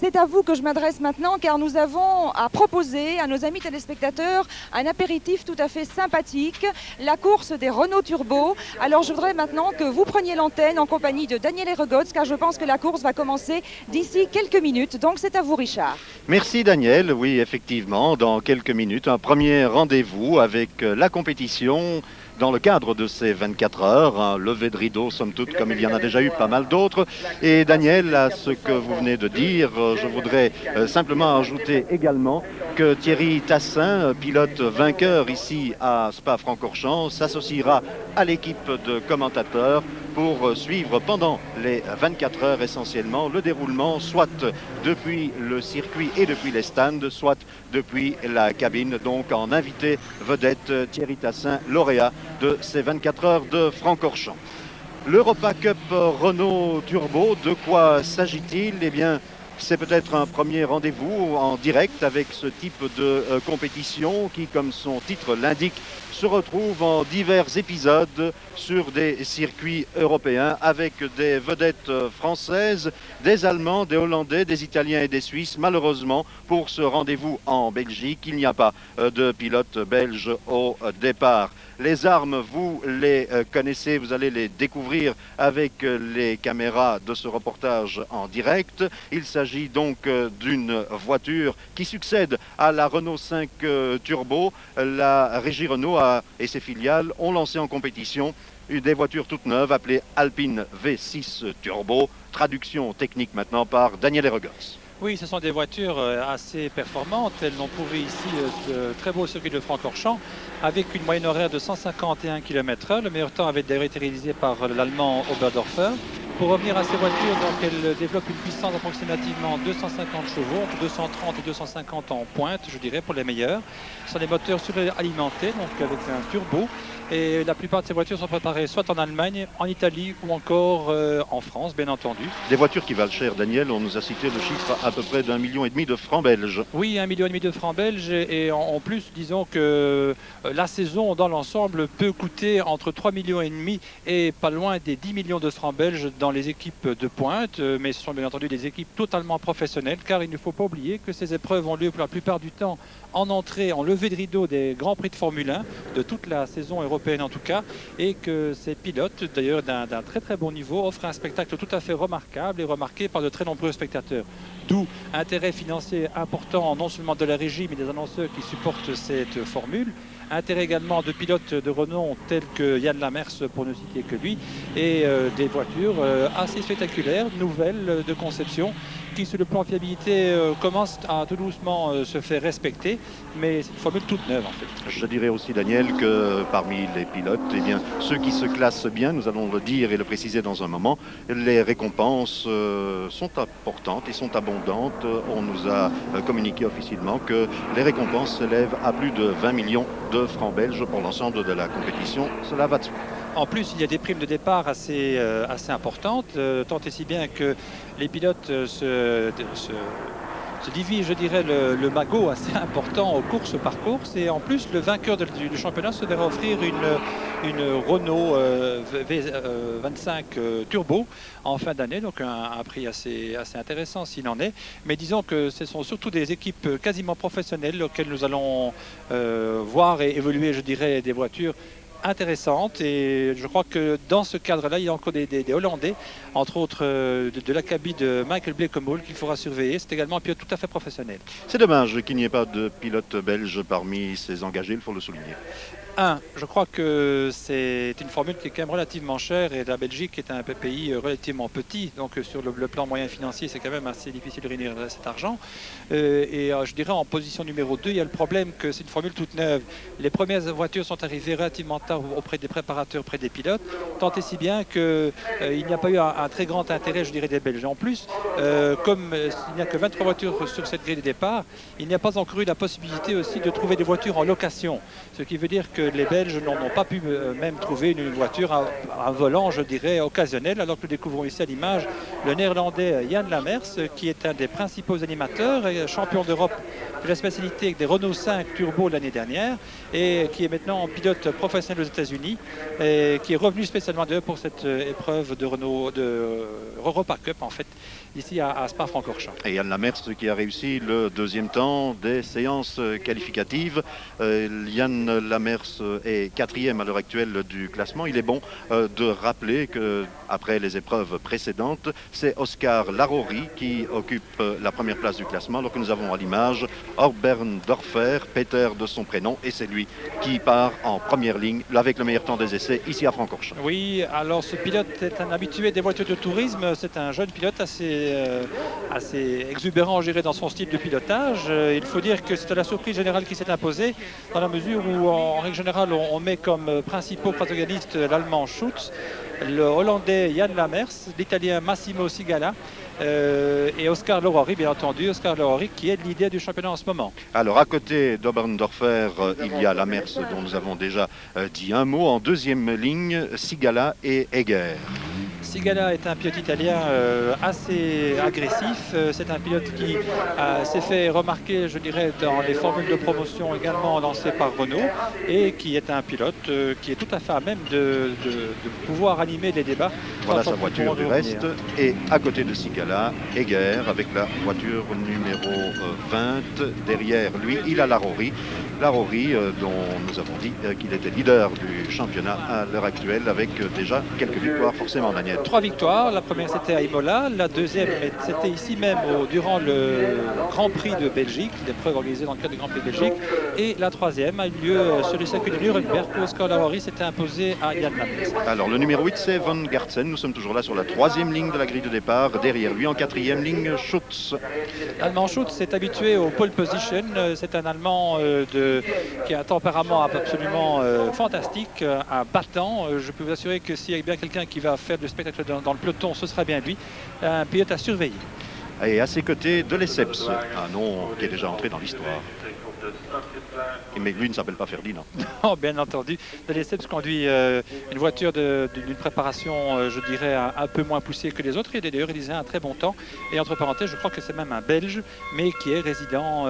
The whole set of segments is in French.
C'est à vous que je m'adresse maintenant car nous avons à proposer à nos amis téléspectateurs un apéritif tout à fait sympathique, la course des Renault Turbo. Alors je voudrais maintenant que vous preniez l'antenne en compagnie de Daniel Ergots car je pense que la course va commencer d'ici quelques minutes. Donc c'est à vous Richard. Merci Daniel, oui effectivement, dans quelques minutes, un premier rendez-vous avec la compétition dans le cadre de ces 24 heures, un lever de rideau somme toute comme il y en a déjà eu pas mal d'autres. Et Daniel, à ce que vous venez de dire, je voudrais simplement ajouter également que Thierry Tassin, pilote vainqueur ici à Spa-Francorchamps, s'associera à l'équipe de commentateurs pour suivre pendant les 24 heures essentiellement le déroulement, soit depuis le circuit et depuis les stands, soit depuis la cabine, donc en invité vedette Thierry Tassin, lauréat de ces 24 heures de Francorchamps. L'Europa Cup Renault Turbo, de quoi s'agit-il? Eh bien, c'est peut-être un premier rendez-vous en direct avec ce type de compétition qui, comme son titre l'indique, se retrouve en divers épisodes sur des circuits européens avec des vedettes françaises, des Allemands, des Hollandais, des Italiens et des Suisses. Malheureusement, pour ce rendez-vous en Belgique, il n'y a pas de pilote belge au départ. Les armes, vous les connaissez, vous allez les découvrir avec les caméras de ce reportage en direct. Il s'agit donc d'une voiture qui succède à la Renault 5 Turbo. La régie Renault et ses filiales ont lancé en compétition des voitures toutes neuves appelées Alpine V6 Turbo. Traduction technique maintenant par Daniel Ergots. Oui, ce sont des voitures assez performantes. Elles l'ont prouvé ici, ce très beau circuit de Francorchamps, avec une moyenne horaire de 151 km/h. Le meilleur temps avait d'ailleurs été réalisé par l'Allemand Oberdorfer. Pour revenir à ces voitures, donc, elles développent une puissance d'approximativement 250 chevaux, entre 230 et 250 en pointe, je dirais, pour les meilleurs. Ce sont des moteurs suralimentés, donc avec un turbo. Et la plupart de ces voitures sont préparées soit en Allemagne, en Italie ou encore en France, bien entendu. Des voitures qui valent cher, Daniel. On nous a cité le chiffre à peu près d'1,5 million de francs belges. Oui, 1,5 million de francs belges. Et en plus, disons que la saison dans l'ensemble peut coûter entre 3,5 millions et pas loin des 10 millions de francs belges dans les équipes de pointe. Mais ce sont bien entendu des équipes totalement professionnelles, car il ne faut pas oublier que ces épreuves ont lieu pour la plupart du temps en entrée, en levée de rideau des Grands Prix de Formule 1, de toute la saison européenne en tout cas, et que ces pilotes, d'ailleurs d'un très très bon niveau, offrent un spectacle tout à fait remarquable et remarqué par de très nombreux spectateurs. D'où intérêt financier important, non seulement de la régie, mais des annonceurs qui supportent cette formule. Intérêt également de pilotes de renom tels que Yann Lamers, pour ne citer que lui, et des voitures assez spectaculaires, nouvelles de conception, qui sur le plan fiabilité commencent à tout doucement se faire respecter, mais c'est une formule toute neuve en fait. Je dirais aussi Daniel que parmi les pilotes, eh bien, ceux qui se classent bien, nous allons le dire et le préciser dans un moment, les récompenses sont importantes et sont abondantes. On nous a communiqué officiellement que les récompenses s'élèvent à plus de 20 millions de francs belges pour l'ensemble de la compétition. Cela va de soi. En plus, il y a des primes de départ assez importantes, tant et si bien que les pilotes se divise, je dirais, le magot assez important course par course. Et en plus, le vainqueur du championnat se verra offrir une Renault V25 Turbo en fin d'année. Donc un prix assez intéressant s'il en est. Mais disons que ce sont surtout des équipes quasiment professionnelles auxquelles nous allons voir et évoluer, je dirais, des voitures intéressante. Et je crois que dans ce cadre-là, il y a encore des Hollandais, entre autres de l'acabit de Michael Bleekemolen qu'il faudra surveiller. C'est également un pilote tout à fait professionnel. C'est dommage qu'il n'y ait pas de pilote belge parmi ces engagés, il faut le souligner. Je crois que c'est une formule qui est quand même relativement chère et la Belgique est un pays relativement petit, donc sur le plan moyen financier, c'est quand même assez difficile de réunir cet argent. Je dirais en position numéro 2, il y a le problème que c'est une formule toute neuve. Les premières voitures sont arrivées relativement tard auprès des préparateurs, auprès des pilotes, tant et si bien qu'il n'y a pas eu un très grand intérêt, je dirais, des Belges. En plus, comme il n'y a que 23 voitures sur cette grille de départ, il n'y a pas encore eu la possibilité aussi de trouver des voitures en location, ce qui veut dire que les Belges n'ont pas pu même trouver une voiture à volant, je dirais, occasionnel, alors que nous découvrons ici à l'image le Néerlandais Yann Lamers, qui est un des principaux animateurs et champion d'Europe de la spécialité avec des Renault 5 Turbo l'année dernière et qui est maintenant pilote professionnel aux États-Unis et qui est revenu spécialement d'ailleurs pour cette épreuve de Renault de Europa Cup en fait ici à Spa-Francorchamps. Et Yann Lamers qui a réussi le deuxième temps des séances qualificatives. Yann Lamers est quatrième à l'heure actuelle du classement. Il est bon de rappeler que après les épreuves précédentes, c'est Oscar Larori qui occupe la première place du classement, alors que nous avons à l'image Orbern Dorfer, Peter de son prénom, et c'est lui qui part en première ligne avec le meilleur temps des essais ici à Francorchamps. Oui, alors ce pilote est un habitué des voitures de tourisme, c'est un jeune pilote assez exubérant, je dirais, dans son style de pilotage. Il faut dire que c'est la surprise générale qui s'est imposée, dans la mesure où, en règle générale, on met comme principaux protagonistes l'Allemand Schutz, le Hollandais Yann Lamers, l'Italien Massimo Sigala, et Oscar Larori, bien entendu, Oscar Larori qui est le leader du championnat en ce moment. Alors à côté d'Oberndorfer, il y a Lamers dont nous avons déjà dit un mot. En deuxième ligne, Sigala et Egger. Sigala est un pilote italien assez agressif. C'est un pilote qui s'est fait remarquer, je dirais, dans les formules de promotion également lancées par Renault et qui est un pilote qui est tout à fait à même de pouvoir animer les débats. Voilà sa voiture du reste. Et à côté de Sigala, Egger avec la voiture numéro 20. Derrière lui, il a Larori. Larori dont nous avons dit qu'il était leader du championnat à l'heure actuelle avec déjà quelques victoires forcément, Daniel. 3 victoires, la première c'était à Imola, la deuxième c'était ici même durant le Grand Prix de Belgique, l'épreuve organisée dans le cadre du Grand Prix de Belgique, et la troisième a eu lieu sur le circuit de Nuremberg où Oscar Larori s'était imposé à Yann Lamers. Alors le numéro 8 c'est Von Gartzen, nous sommes toujours là sur la troisième ligne de la grille de départ, derrière lui en quatrième ligne Schutz. L'Allemand Schutz est habitué au pole position, c'est un Allemand qui a un tempérament absolument fantastique, un battant. Je peux vous assurer que s'il y a bien quelqu'un qui va faire du spectacle dans le peloton, ce sera bien lui, un pilote à surveiller. Et à ses côtés, de Lesseps, un nom qui est déjà entré dans l'histoire. Mais lui ne s'appelle pas Ferdinand. Non, bien entendu. De Lesseps conduit une voiture d'une préparation, je dirais, un peu moins poussée que les autres. Et d'ailleurs, il disait un très bon temps. Et entre parenthèses, je crois que c'est même un Belge, mais qui est résident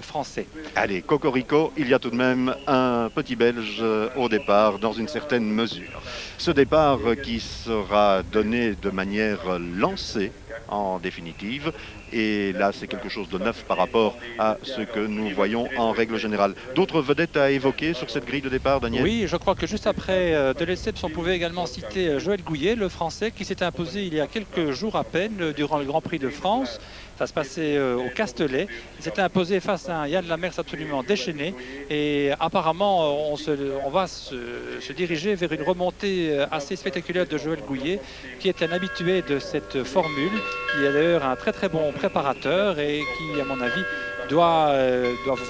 français. Allez, cocorico, il y a tout de même un petit Belge au départ, dans une certaine mesure. Ce départ qui sera donné de manière lancée, en définitive. Et là, c'est quelque chose de neuf par rapport à ce que nous voyons en règle générale. D'autres vedettes à évoquer sur cette grille de départ, Daniel? Oui, je crois que juste après de Lesseps, on pouvait également citer Joël Gouillet, le Français, qui s'était imposé il y a quelques jours à peine durant le Grand Prix de France. Ça se passait au Castellet. Il s'était imposé face à un Yann Lamers absolument déchaîné. Et apparemment, on va se diriger vers une remontée assez spectaculaire de Joël Gouillet, qui est un habitué de cette formule, qui est d'ailleurs un très très bon préparateur et qui, à mon avis, doit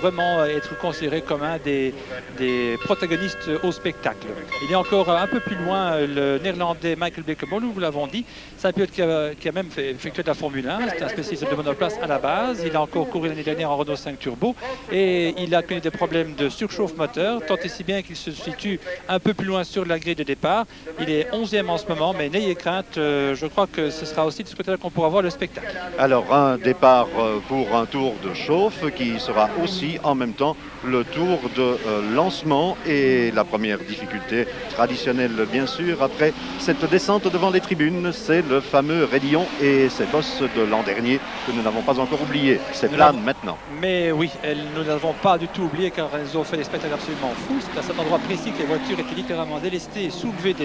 vraiment être considéré comme un des protagonistes au spectacle. Il est encore un peu plus loin le néerlandais Michael Blekemolen, nous vous l'avons dit. C'est un pilote qui a même effectué de la Formule 1. C'est un spécialiste de monoplace à la base. Il a encore couru l'année dernière en Renault 5 Turbo et il a connu des problèmes de surchauffe moteur, tant et si bien qu'il se situe un peu plus loin sur la grille de départ. Il est 11e en ce moment, mais n'ayez crainte, je crois que ce sera aussi de ce côté-là qu'on pourra voir le spectacle. Alors un départ pour un tour de chauffe qui sera aussi en même temps le tour de lancement et la première difficulté traditionnelle bien sûr après cette descente devant les tribunes, c'est le fameux raidillon et ses bosses de l'an dernier que nous n'avons pas encore oublié. C'est plane maintenant. Mais oui, nous n'avons pas du tout oublié car elles ont fait des spectacles absolument fous. C'est à cet endroit précis que les voitures étaient littéralement délestées et soulevées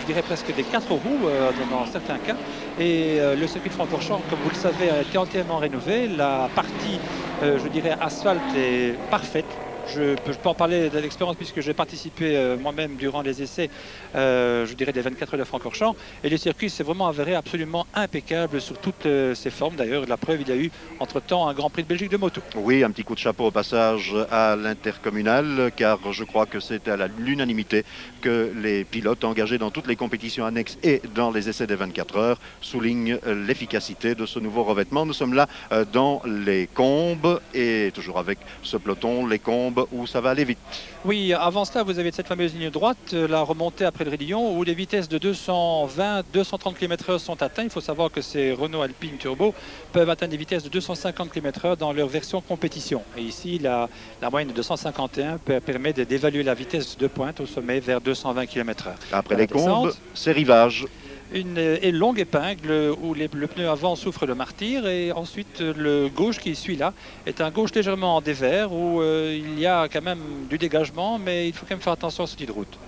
je dirais presque des 4 roues dans certains cas. Et le circuit de Francorchamps, comme vous le savez, a été entièrement rénové. La partie, je dirais, asphalte est parfaite. Je peux en parler de l'expérience puisque j'ai participé moi-même durant les essais, je dirais, des 24 heures de Francorchamps. Et le circuit s'est vraiment avéré absolument impeccable sur toutes ses formes. D'ailleurs, la preuve, il y a eu entre-temps un Grand Prix de Belgique de moto. Oui, un petit coup de chapeau au passage à l'intercommunal, car je crois que c'est à l'unanimité que les pilotes engagés dans toutes les compétitions annexes et dans les essais des 24 heures soulignent l'efficacité de ce nouveau revêtement. Nous sommes là dans les Combes et toujours avec ce peloton, les Combes, combes où ça va aller vite. Oui, avant cela, vous avez cette fameuse ligne droite, la remontée après le Rédillon, où les vitesses de 220-230 km/h sont atteintes. Il faut savoir que ces Renault Alpine Turbo peuvent atteindre des vitesses de 250 km/h dans leur version compétition. Et ici, la moyenne de 251 permet d'évaluer la vitesse de pointe au sommet vers 220 km/h. Après les combes, c'est rivage. Une longue épingle où le pneu avant souffre de martyr, et ensuite le gauche qui suit là est un gauche légèrement en dévers où il y a quand même du dégagement, mais il faut quand même faire attention à ce type de route.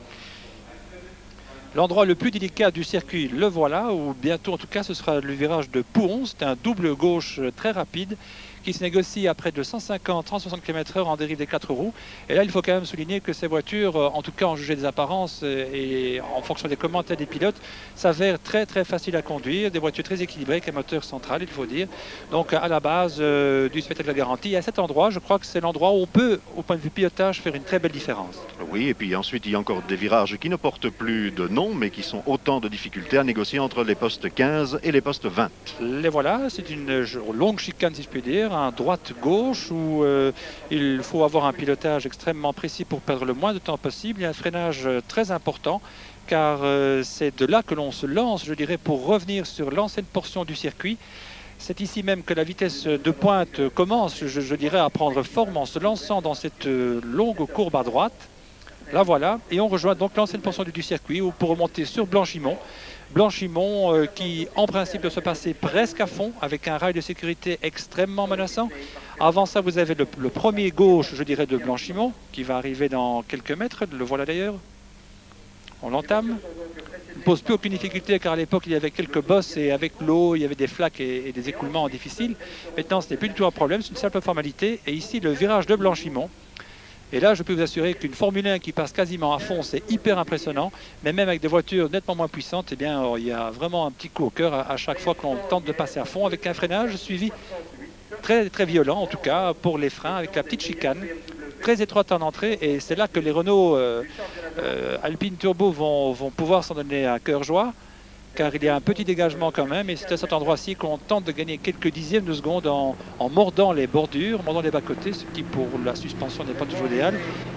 L'endroit le plus délicat du circuit, le voilà, où bientôt en tout cas ce sera le virage de Pouhon. C'est un double gauche très rapide qui se négocie à près de 150-160 km/h en dérive des 4 roues. Et là, il faut quand même souligner que ces voitures, en tout cas en juger des apparences et en fonction des commentaires des pilotes, s'avèrent très très faciles à conduire. Des voitures très équilibrées avec un moteur central, il faut dire. Donc à la base du spectacle de la garantie, à cet endroit, je crois que c'est l'endroit où on peut, au point de vue pilotage, faire une très belle différence. Oui, et puis ensuite, il y a encore des virages qui ne portent plus de nom, mais qui sont autant de difficultés à négocier entre les postes 15 et les postes 20. Les voilà, c'est une longue chicane, si je puis dire, un droite-gauche où il faut avoir un pilotage extrêmement précis pour perdre le moins de temps possible. Il y a un freinage très important, car c'est de là que l'on se lance, je dirais, pour revenir sur l'ancienne portion du circuit. C'est ici même que la vitesse de pointe commence, je dirais, à prendre forme en se lançant dans cette longue courbe à droite. Là voilà, et on rejoint donc l'ancienne portion du circuit où pour remonter sur Blanchimont. Blanchimont qui en principe doit se passer presque à fond avec un rail de sécurité extrêmement menaçant. Avant ça, vous avez le premier gauche, je dirais, de Blanchimont qui va arriver dans quelques mètres. Le voilà d'ailleurs. On l'entame. Il ne pose plus aucune difficulté car à l'époque il y avait quelques bosses et avec l'eau il y avait des flaques et des écoulements difficiles. Maintenant ce n'est plus du tout un problème, c'est une simple formalité. Et ici le virage de Blanchimont. Et là, je peux vous assurer qu'une Formule 1 qui passe quasiment à fond, c'est hyper impressionnant. Mais même avec des voitures nettement moins puissantes, eh bien, il y a vraiment un petit coup au cœur à chaque fois que l'on tente de passer à fond avec un freinage suivi très, très violent, en tout cas, pour les freins, avec la petite chicane, très étroite en entrée. Et c'est là que les Renault Alpine Turbo vont pouvoir s'en donner à cœur joie, car il y a un petit dégagement quand même, et c'est à cet endroit-ci qu'on tente de gagner quelques dixièmes de seconde en mordant les bordures, en mordant les bas-côtés, ce qui pour la suspension n'est pas toujours idéal.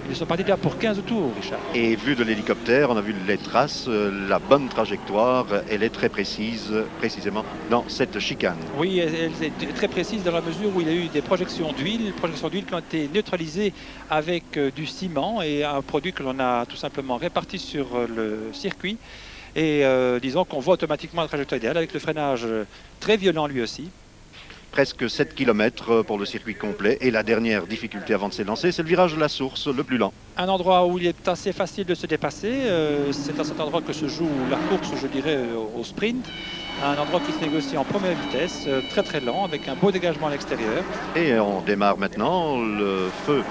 Ils sont partis là pour 15 tours, Richard. Et vu de l'hélicoptère, on a vu les traces, la bonne trajectoire, elle est très précise, précisément dans cette chicane. Oui, elle est très précise dans la mesure où il y a eu des projections d'huile qui ont été neutralisées avec du ciment et un produit que l'on a tout simplement réparti sur le circuit. Et disons qu'on voit automatiquement la trajectoire idéale avec le freinage très violent lui aussi. Presque 7 km pour le circuit complet. Et la dernière difficulté avant de s'élancer, c'est le virage de la source, le plus lent. Un endroit où il est assez facile de se dépasser. C'est à cet endroit que se joue la course, je dirais, au sprint. Un endroit qui se négocie en première vitesse, très très lent, avec un beau dégagement à l'extérieur. Et on démarre maintenant, le feu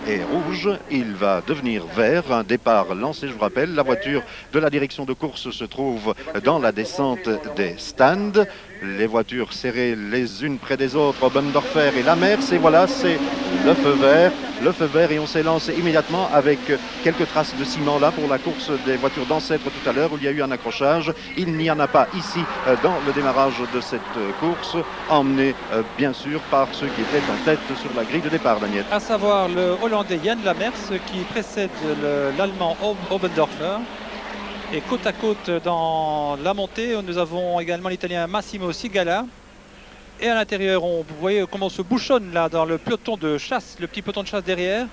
est rouge, il va devenir vert, un départ lancé, je vous rappelle. La voiture de la direction de course se trouve dans la descente des stands. Les voitures serrées les unes près des autres, Obendorfer et Lamers, et voilà, c'est le feu vert, et on s'élance immédiatement avec quelques traces de ciment là pour la course des voitures d'ancêtre tout à l'heure où il y a eu un accrochage. Il n'y en a pas ici dans le démarrage de cette course, emmené bien sûr par ceux qui étaient en tête sur la grille de départ, Daniel. À savoir le Hollandais Yann Lamers qui précède l'Allemand Obendorfer. Et côte à côte dans la montée, nous avons également l'Italien Massimo Sigala. Et à l'intérieur, vous voyez comment on se bouchonne là dans le peloton de chasse, le petit peloton de chasse derrière.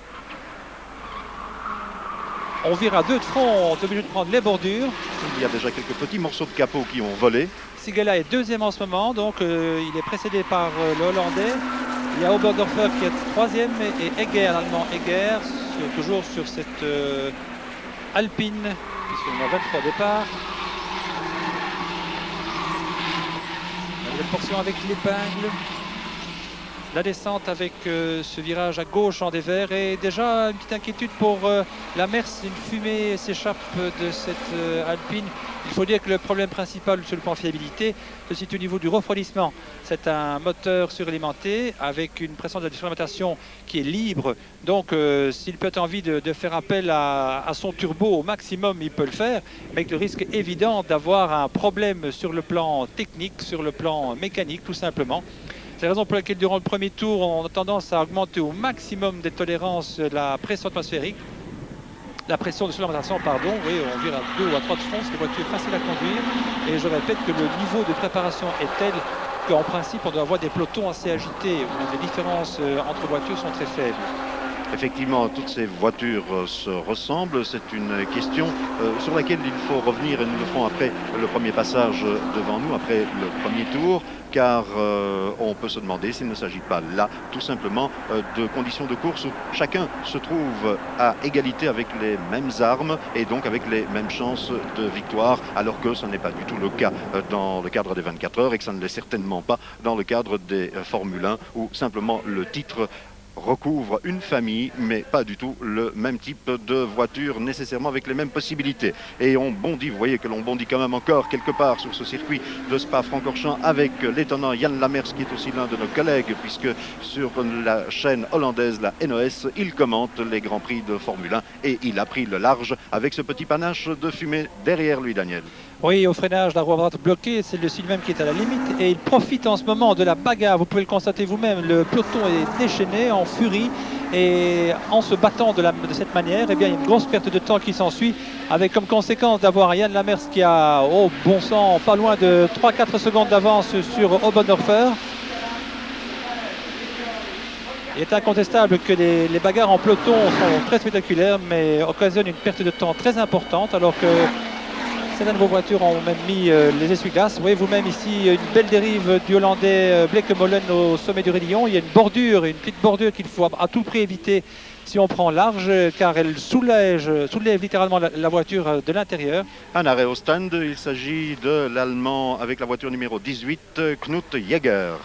On vire à deux de front, on est obligé de prendre les bordures. Il y a déjà quelques petits morceaux de capot qui ont volé. Sigala est deuxième en ce moment, donc il est précédé par le Hollandais. Il y a Oberdorfer qui est troisième et Egger, l'Allemand Egger, toujours sur cette Alpine, puisqu'on a 23 départs. La nouvelle portion avec l'épingle. La descente avec ce virage à gauche en dévers et déjà une petite inquiétude pour la Mers. Une fumée s'échappe de cette Alpine. Il faut dire que le problème principal sur le plan fiabilité se situe au niveau du refroidissement. C'est un moteur suralimenté avec une pression de suralimentation qui est libre. Donc s'il peut avoir envie de faire appel à son turbo au maximum, il peut le faire. Mais avec le risque évident d'avoir un problème sur le plan technique, sur le plan mécanique tout simplement. C'est la raison pour laquelle durant le premier tour, on a tendance à augmenter au maximum des tolérances la pression atmosphérique. La pression de supplémentation, pardon, oui, on vire à 2 ou à 3 de front, c'est des voitures faciles à conduire. Et je répète que le niveau de préparation est tel qu'en principe, on doit avoir des pelotons assez agités, où les différences entre voitures sont très faibles. Effectivement, toutes ces voitures se ressemblent. C'est une question sur laquelle il faut revenir et nous le ferons après le premier passage devant nous, après le premier tour, car on peut se demander s'il ne s'agit pas là tout simplement de conditions de course où chacun se trouve à égalité avec les mêmes armes et donc avec les mêmes chances de victoire, alors que ce n'est pas du tout le cas dans le cadre des 24 heures et que ça ne l'est certainement pas dans le cadre des Formule 1 où simplement le titre recouvre une famille, mais pas du tout le même type de voiture nécessairement avec les mêmes possibilités. Et on bondit, vous voyez que l'on bondit quand même encore quelque part sur ce circuit de Spa-Francorchamps avec l'étonnant Yann Lamers qui est aussi l'un de nos collègues puisque sur la chaîne hollandaise, la NOS, il commente les Grands Prix de Formule 1 et il a pris le large avec ce petit panache de fumée derrière lui, Daniel. Oui, au freinage, la roue à droite bloquée, c'est le Sylvain qui est à la limite et il profite en ce moment de la bagarre. Vous pouvez le constater vous-même, le peloton est déchaîné en furie et en se battant de cette manière, eh bien, il y a une grosse perte de temps qui s'ensuit avec comme conséquence d'avoir Yann Lamers qui a, au bon sang, pas loin de 3-4 secondes d'avance sur Oberdorfer. Il est incontestable que les bagarres en peloton sont très spectaculaires mais occasionnent une perte de temps très importante alors que certaines de vos voitures ont même mis les essuie-glaces. Vous voyez vous-même ici une belle dérive du Hollandais Blekemolen au sommet du Raidillon. Il y a une bordure, une petite bordure qu'il faut à tout prix éviter si on prend large, car elle soulève littéralement la voiture de l'intérieur. Un arrêt au stand, il s'agit de l'Allemand avec la voiture numéro 18, Knut Jäger.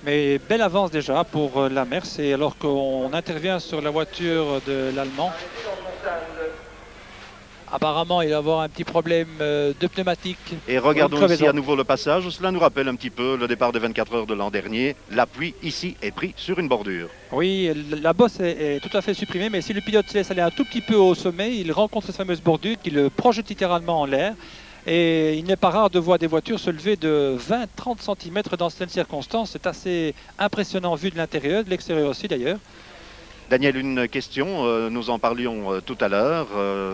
Mais belle avance déjà pour Lamers, et alors qu'on intervient sur la voiture de l'Allemand. Apparemment, il va y avoir un petit problème de pneumatique. Et regardons ici à nouveau le passage. Cela nous rappelle un petit peu le départ des 24 heures de l'an dernier. L'appui ici est pris sur une bordure. Oui, la bosse est tout à fait supprimée, mais si le pilote se laisse aller un tout petit peu au sommet, il rencontre cette fameuse bordure qui le projette littéralement en l'air. Et il n'est pas rare de voir des voitures se lever de 20-30 cm dans certaines circonstances. C'est assez impressionnant vu de l'intérieur, de l'extérieur aussi d'ailleurs. Daniel, une question, nous en parlions tout à l'heure,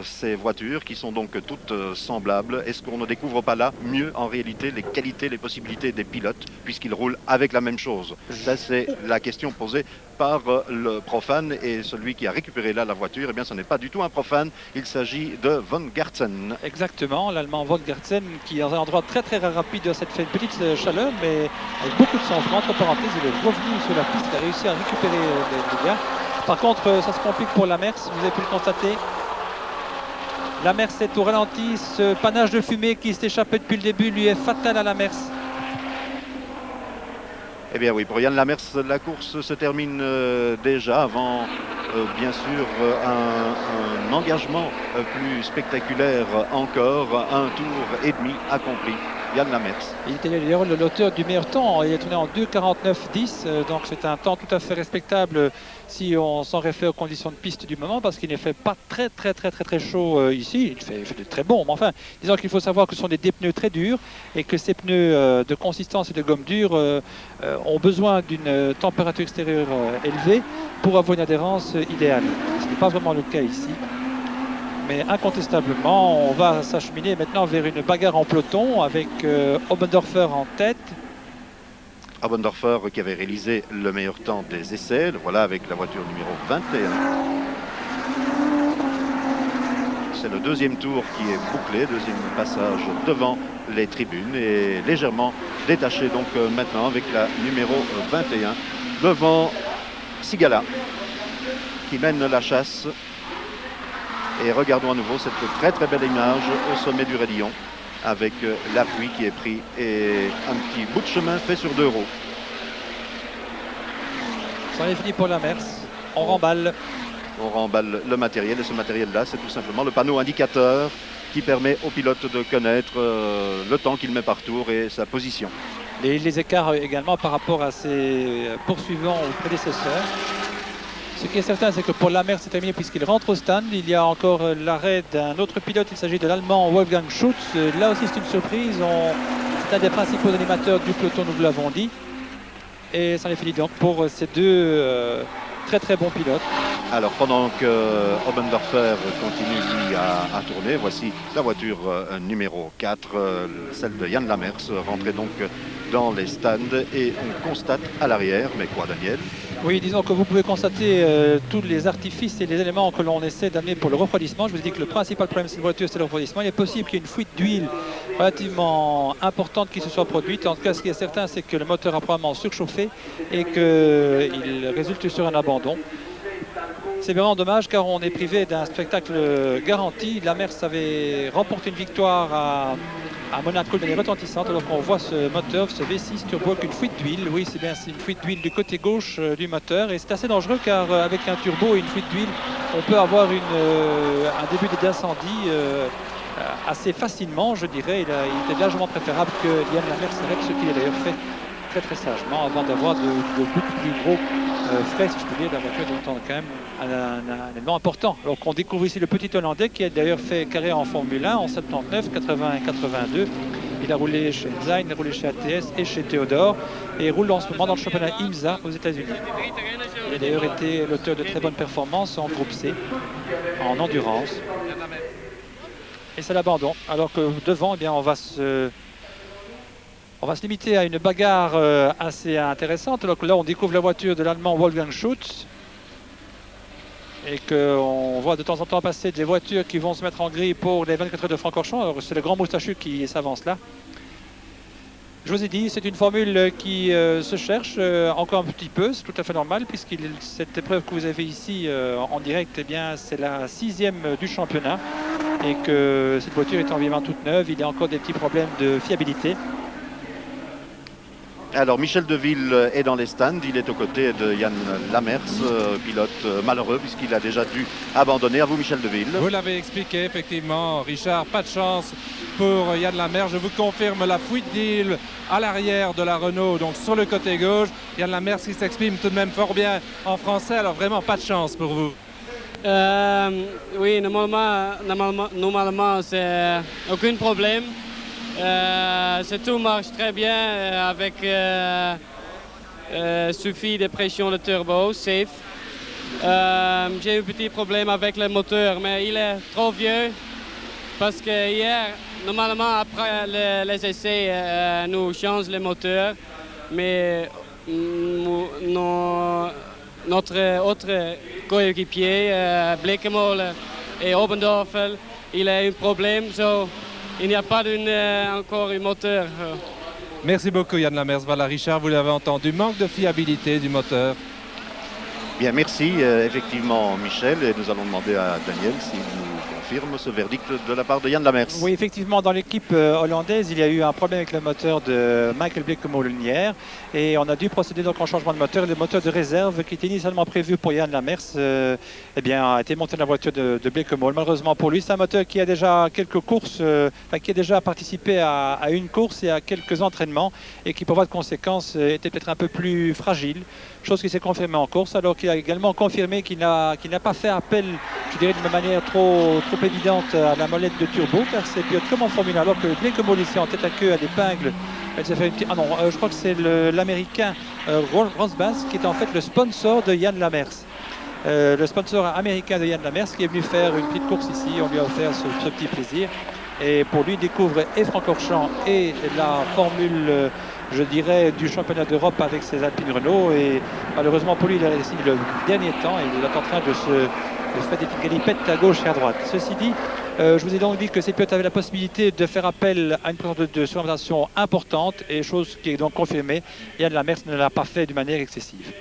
ces voitures qui sont donc toutes semblables, est-ce qu'on ne découvre pas là mieux en réalité les qualités, les possibilités des pilotes puisqu'ils roulent avec la même chose? Ça c'est la question posée par le profane et celui qui a récupéré là la voiture, eh bien ce n'est pas du tout un profane, il s'agit de Von Gartzen. Exactement, l'Allemand Von Gartzen qui dans un endroit très très rapide s'est fait une petite chaleur mais avec beaucoup de sang-froid. Entre parenthèses, il est revenu sur la piste, il a réussi à récupérer les gars. Par contre, ça se complique pour Lamers, vous avez pu le constater. Lamers est au ralenti, ce panache de fumée qui s'est échappé depuis le début lui est fatal à Lamers. Eh bien oui, pour Yann Lamers, la course se termine déjà avant, bien sûr, un engagement plus spectaculaire encore, un tour et demi accompli. Yann Lamers. Il était d'ailleurs l'auteur du meilleur temps, il est tourné en 2:49.10, donc c'est un temps tout à fait respectable si on s'en réfère aux conditions de piste du moment, parce qu'il ne fait pas très chaud ici, il fait de très bon, mais enfin, disons qu'il faut savoir que ce sont des pneus très durs et que ces pneus de consistance et de gomme dure ont besoin d'une température extérieure élevée pour avoir une adhérence idéale. Ce n'est pas vraiment le cas ici. Mais incontestablement, on va s'acheminer maintenant vers une bagarre en peloton avec Oberdorfer en tête. Oberdorfer qui avait réalisé le meilleur temps des essais, le voilà avec la voiture numéro 21. C'est le deuxième tour qui est bouclé, deuxième passage devant les tribunes et légèrement détaché donc maintenant avec la numéro 21 devant Sigala qui mène la chasse. Et regardons à nouveau cette très belle image au sommet du Raidillon avec l'appui qui est pris et un petit bout de chemin fait sur 2 roues. Ça est fini pour Lamers. On remballe. On remballe le matériel et ce matériel-là, c'est tout simplement le panneau indicateur qui permet au pilote de connaître le temps qu'il met par tour et sa position. Les écarts également par rapport à ses poursuivants ou prédécesseurs. Ce qui est certain, c'est que pour Lamers, c'est terminé puisqu'il rentre au stand. Il y a encore l'arrêt d'un autre pilote. Il s'agit de l'Allemand Wolfgang Schutz. Là aussi, c'est une surprise. C'est l'un des principaux animateurs du peloton, nous vous l'avons dit. Et ça les finit donc pour ces deux très très bons pilotes. Alors pendant que Obendorfer continue lui à tourner, voici la voiture numéro 4, celle de Yann Lamers, rentrée donc dans les stands, et on constate à l'arrière, mais quoi Daniel? Oui, disons que vous pouvez constater tous les artifices et les éléments que l'on essaie d'amener pour le refroidissement. Je vous ai dit que le principal problème de cette voiture, c'est le refroidissement. Il est possible qu'il y ait une fuite d'huile relativement importante qui se soit produite. En tout cas, ce qui est certain, c'est que le moteur a probablement surchauffé et qu'il résulte sur un abandon. C'est vraiment dommage car on est privé d'un spectacle garanti. Lamers avait remporté une victoire à Monaco de manière retentissante, alors qu'on voit ce moteur, ce V6 turbo avec une fuite d'huile. Oui, c'est bien, c'est une fuite d'huile du côté gauche du moteur, et c'est assez dangereux car avec un turbo et une fuite d'huile, on peut avoir un début d'incendie assez facilement, je dirais. Il était largement préférable que Yann Lamers s'arrête, ce qu'il a d'ailleurs fait très très sagement avant d'avoir de beaucoup plus gros frais, si je peux dire, de la voiture, dont on a quand même un élément important. Alors qu'on découvre ici le petit Hollandais qui a d'ailleurs fait carrière en Formule 1 en 79, 80 et 82. Il a roulé chez Design, il a roulé chez ATS et chez Theodore, et roule en ce moment dans le championnat IMSA aux États-Unis. Il a d'ailleurs été l'auteur de très bonnes performances en groupe C, en endurance. Et c'est l'abandon. Alors que devant, eh bien, on va se limiter à une bagarre assez intéressante. Alors que là, on découvre la voiture de l'Allemand Wolfgang Schutz, et qu'on voit de temps en temps passer des voitures qui vont se mettre en grille pour les 24 heures de Francorchamps. Alors c'est le grand moustachu qui s'avance là. Je vous ai dit, c'est une formule qui se cherche encore un petit peu, c'est tout à fait normal, puisque cette épreuve que vous avez ici en direct, eh bien, c'est la 6e du championnat, et que cette voiture est environ toute neuve. Il y a encore des petits problèmes de fiabilité. Alors Michel Deville est dans les stands, il est aux côtés de Yann Lamers, pilote malheureux puisqu'il a déjà dû abandonner. À vous Michel Deville. Vous l'avez expliqué effectivement, Richard, pas de chance pour Yann Lamers. Je vous confirme la fuite d'huile à l'arrière de la Renault, donc sur le côté gauche. Yann Lamers qui s'exprime tout de même fort bien en français, alors vraiment pas de chance pour vous. Oui, normalement c'est aucun problème. Tout marche très bien avec suffit de pression de turbo, safe. J'ai eu un petit problème avec le moteur, mais il est trop vieux parce que hier, normalement après les essais, nous changeons le moteur, mais notre autre coéquipier, Bleekemolen et Obendorfer, il a eu un problème. Il n'y a pas encore un moteur. Merci beaucoup Yann Lamers. Voilà Richard, vous l'avez entendu, manque de fiabilité du moteur. Bien, merci effectivement Michel, et nous allons demander à Daniel s'il nous confirme ce verdict de la part de Yann Lamers. Oui, effectivement, dans l'équipe hollandaise, il y a eu un problème avec le moteur de Michael Bleekemolen hier, et on a dû procéder donc en changement de moteur. Le moteur de réserve qui était initialement prévu pour Yann Lamers eh bien, a été monté dans la voiture de Bleekemolen. Malheureusement pour lui, c'est un moteur qui a déjà quelques courses, qui a déjà participé à une course et à quelques entraînements, et qui pour voie de conséquence était peut-être un peu plus fragile, chose qui s'est confirmée en course, alors qu'il a également confirmé qu'il n'a pas fait appel, je dirais, d'une manière trop évidente à la molette de turbo, car c'est pilote comme en Formule 1, alors que Bleekemolen ici en tête à queue à l'épingle, elle s'est fait une petite... Ah non, je crois que c'est l'américain Rosbach qui est en fait le sponsor de Yann Lamers. Le sponsor américain de Yann Lamers qui est venu faire une petite course ici, on lui a offert ce petit plaisir. Et pour lui, il découvre et Francorchamps et la formule, je dirais, du championnat d'Europe avec ses Alpine Renault. Et malheureusement pour lui, il a réussi le dernier temps et il est en train de se faire des petites galipettes à gauche et à droite. Ceci dit, je vous ai donc dit que ces pilotes avaient la possibilité de faire appel à une présence de surorientation importante, et chose qui est donc confirmée. Yann Lamers ne l'a pas fait d'une manière excessive.